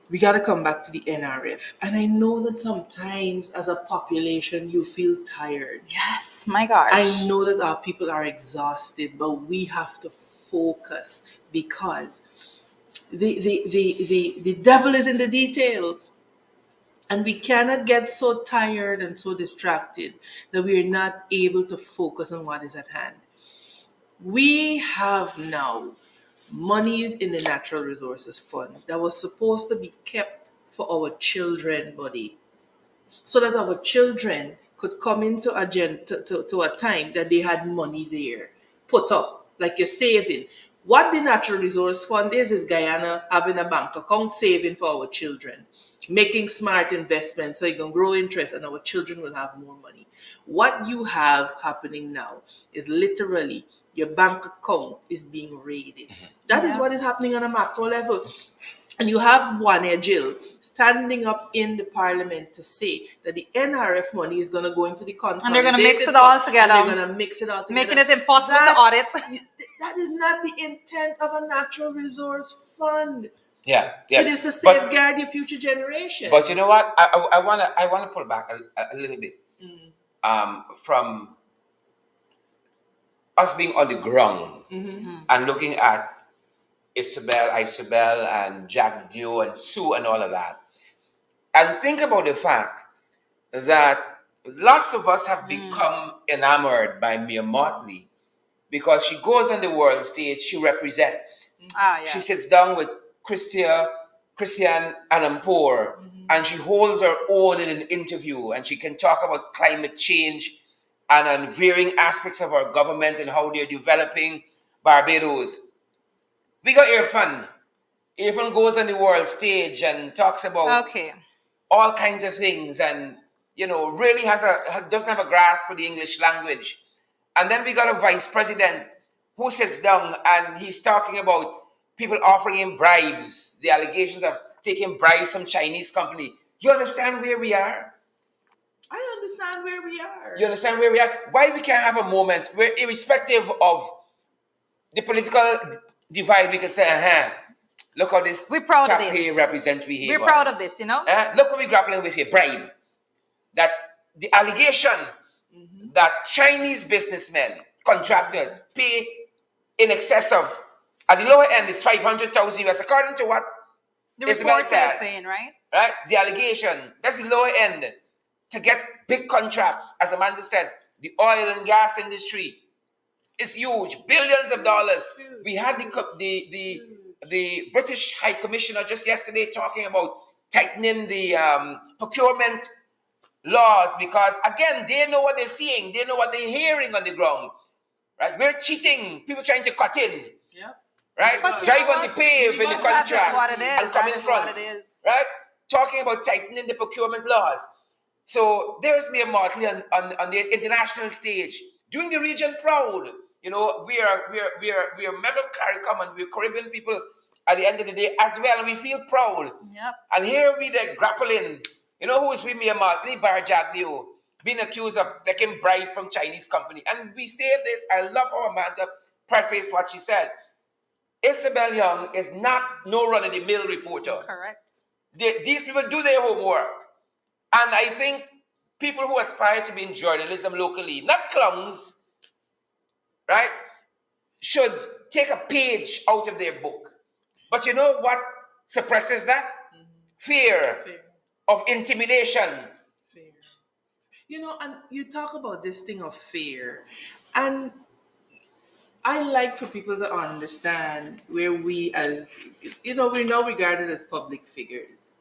we got to come back to the NRF. And I know that sometimes as a population, you feel tired. Yes, my gosh. I know that our people are exhausted, but we have to focus because the devil is in the details. And we cannot get so tired and so distracted that we are not able to focus on what is at hand. We have now monies in the Natural Resources Fund that was supposed to be kept for our children, buddy, so that our children could come into to a time that they had money there, put up, like you're saving. What the Natural Resource Fund is Guyana having a bank account saving for our children, making smart investments so you can grow interest and our children will have more money. What you have happening now is literally your bank account is being raided. That is what is happening on a macro level. And you have Wane Jill standing up in the parliament to say that the NRF money is going to go into the consolidated and they're going to mix it all together. And they're going to mix it all together. Making it impossible to audit. That is not the intent of a natural resource fund. Yeah. It is to safeguard your future generation. But you know what? I wanna pull back a little bit from us being on the ground and looking at Isabel, and Jack Dio and Sue and all of that. And think about the fact that lots of us have become enamored by Mia Motley because she goes on the world stage, she represents. She sits down with Christiane Amanpour and she holds her own in an interview and she can talk about climate change and on varying aspects of our government and how they're developing Barbados. We got Irfan. Irfan goes on the world stage and talks about all kinds of things and, really doesn't have a grasp of the English language. And then we got a vice president who sits down and he's talking about people offering him bribes, the allegations of taking bribes from Chinese company. You understand where we are? I understand where we are. You understand where we are? Why we can't have a moment where, irrespective of the political divide, we can say, look how this chap here represents we here. We're proud of this, Look what we're grappling with here, bribe. That the allegation that Chinese businessmen, contractors, pay in excess of, at the lower end is 500,000 US, according to what the report is saying, right? Right? The allegation, that's the lower end, to get big contracts. As Amanda said, the oil and gas industry is huge, billions of dollars. We had the British High Commissioner just yesterday talking about tightening the procurement laws because, again, they know what they're seeing. They know what they're hearing on the ground. Right? We're cheating. People trying to cut in. Yep. Right? Drive on the pave in the contract and come in front. Right? Talking about tightening the procurement laws. So there's Mia Motley on the international stage, doing the region proud. We are member of CARICOM and we're Caribbean people at the end of the day as well, and we feel proud. Yep. And here we like grappling. Who is with Mia Motley? Barjaglio, being accused of taking bribe from Chinese company. And we say this, I love how Amanda prefaced what she said. Isabel Young is not no run-of-the-mill reporter. Correct. These people do their homework. And I think people who aspire to be in journalism locally, not clowns, right, should take a page out of their book. But you know what suppresses that? Fear of intimidation. Fear. And you talk about this thing of fear. And I like for people to understand where we as, we're now regarded as public figures.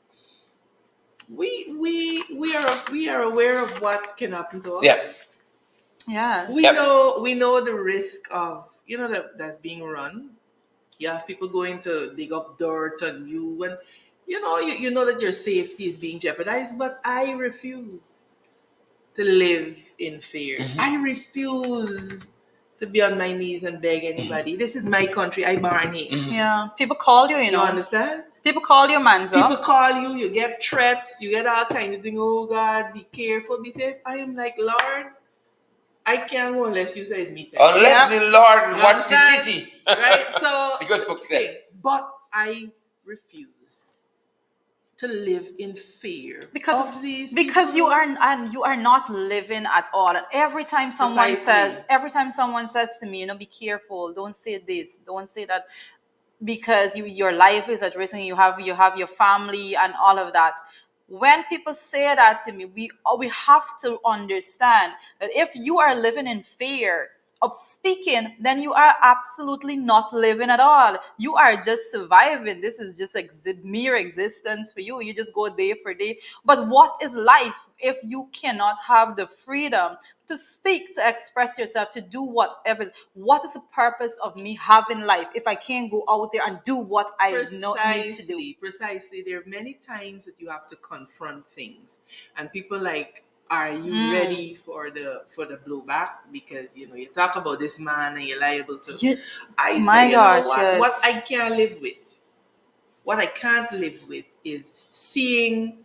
We are aware of what can happen to us. Yes. Yes. We know the risk of that's being run. You have people going to dig up dirt on you, and you know that your safety is being jeopardized. But I refuse to live in fear. I refuse to be on my knees and beg anybody. This is my country. I born here. Yeah. People call you. You understand? People call you, manzo. People call you. You get threats. You get all kinds of things. Oh God, be careful, be safe. I am like, Lord, I can't go unless you say it's me. Unless the Lord watch the city. Right? So the good book says. But I refuse to live in fear because of these because people. you are not living at all. And every time someone Precisely. says to me, be careful, don't say this, don't say that, because your life is at risk and you have your family and all of that. When people say that to me, we have to understand that if you are living in fear of speaking, then you are absolutely not living at all. You are just surviving. This is just mere existence for you. You just go day for day. But what is life if you cannot have the freedom to speak, to express yourself, to do whatever? What is the purpose of me having life if I can't go out there and do what I need to do? Precisely. There are many times that you have to confront things, and people like, are you ready for the blowback? Because you talk about this man and you're liable to. I My say, gosh, what? yes. What I can't live with, what I can't live with is seeing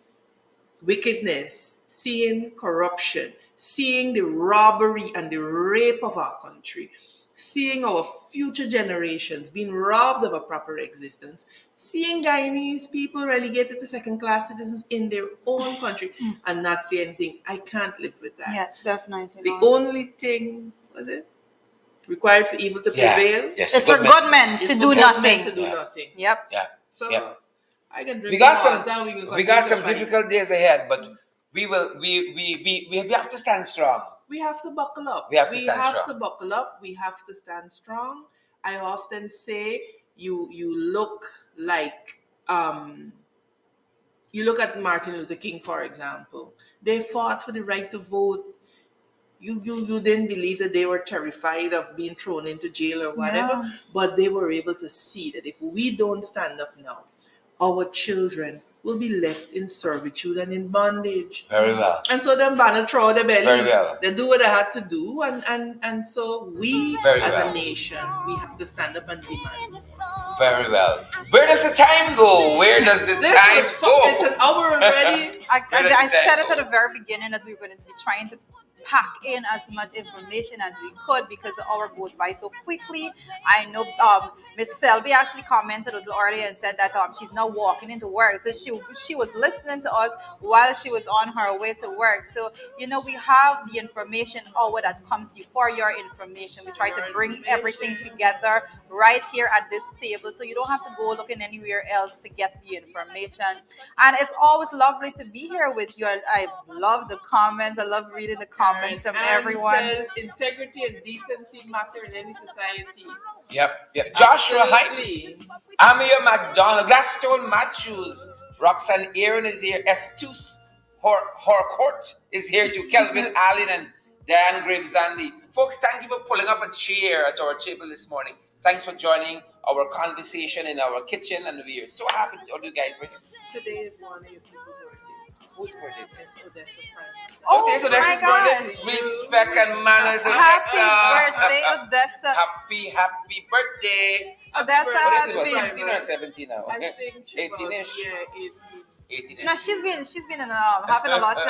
wickedness, seeing corruption, seeing the robbery and the rape of our country, seeing our future generations being robbed of a proper existence, seeing Guyanese people relegated to second-class citizens in their own country and not say anything. I can't live with that. Yes, definitely The not. only thing, was it? Required for evil to prevail? Yes, It's for good men It's to for do good men nothing. to do nothing. Yep. Yeah. So Yeah. I can drink We got some some water, we got some fight. difficult days ahead, but we have to stand strong. We have to buckle up. We have to stand strong. to buckle up. We have to stand strong. I often say you look like you look at Martin Luther King, for example. They fought for the right to vote. You didn't believe that they were terrified of being thrown into jail or whatever, Yeah. but they were able to see that if we don't stand up now, our children will be left in servitude and in bondage. Very well. And so them banner throw the belly. Very well. They do what they had to do, and so we Very as well. a nation, we have to stand up and demand. Very well. Where does the time go? Where does the time go? It's an hour already. I said it at the very beginning that we were going to be trying to pack in as much information as we could because the hour goes by so quickly. I know Miss Selby actually commented a little earlier and said that she's now walking into work, so she was listening to us while she was on her way to work. So we have the information hour that comes to you for your information. We try to bring everything together right here at this table, so you don't have to go looking anywhere else to get the information. And it's always lovely to be here with you. I love the comments. I love reading the comments from everyone. Says integrity and decency matter in any society. Yep. Joshua Absolutely. Hype, Amir McDonald, Gladstone Matthews, Roxanne Aaron is here, Estus Horcourt is here too, Kelvin Allen and Dan Graves-Andy. Folks, thank you for pulling up a chair at our table this morning. Thanks for joining our conversation in our kitchen, and we are so happy to all you guys were here. Today is one of your people's birthdays. Whose birthday? It's Odessa Francis. Okay, so Odessa's birthday. Respect and manners, Odessa. Happy birthday, Odessa. Happy birthday. Odessa has What, been 16 or 17 now? I think 18-ish. Yeah, 18-ish. No, she's been in, having a lot of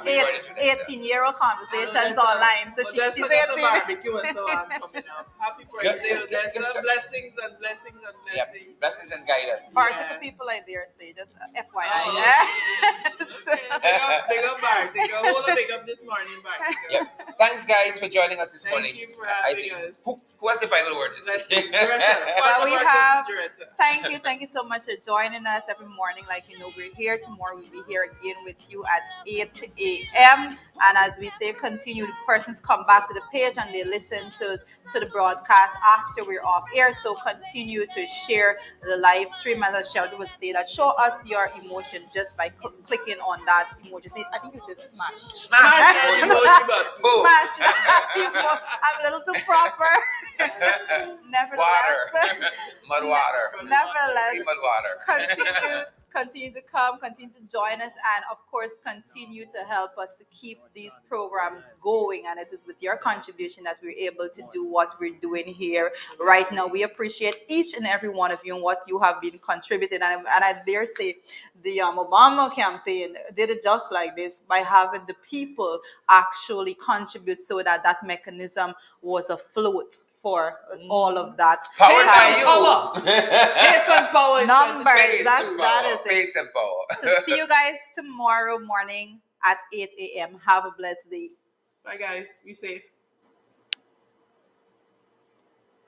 18-year-old conversations online. So she's 18. Barbecue and so on coming up. Happy birthday, Odessa. Blessings and blessings and blessings. Yep. Blessings and guidance. Particle people, I dare say, just FYI. Big up Bart. Take a whole big up this morning, Bart. Yep. Thanks, guys, for joining us this morning. Thank you for having us. Who has the final word? Well, we have. Thank you so much for joining us every morning. Like we're here tomorrow. We'll be here again with you at 8 a.m. And as we say, continue. The persons come back to the page and they listen to the broadcast after we're off air. So continue to share the live stream. As Sheldon would say, that show us your emotion just by clicking on that emoji. I think you said smash. Smash. Smash. I'm a little too proper. Nevertheless, mud water. Nevertheless, mud water. Continue to come, continue to join us, and of course, continue to help us to keep these programs going. And it is with your contribution that we're able to do what we're doing here right now. We appreciate each and every one of you and what you have been contributing. And I dare say, the Obama campaign did it just like this by having the people actually contribute so that mechanism was afloat for all of that. Powered by Pace and you. power. Pace and power in Numbers. Pace That and is power. it. Pace and power. So see you guys tomorrow morning at 8 a.m. Have a blessed day. Bye, guys. Be safe.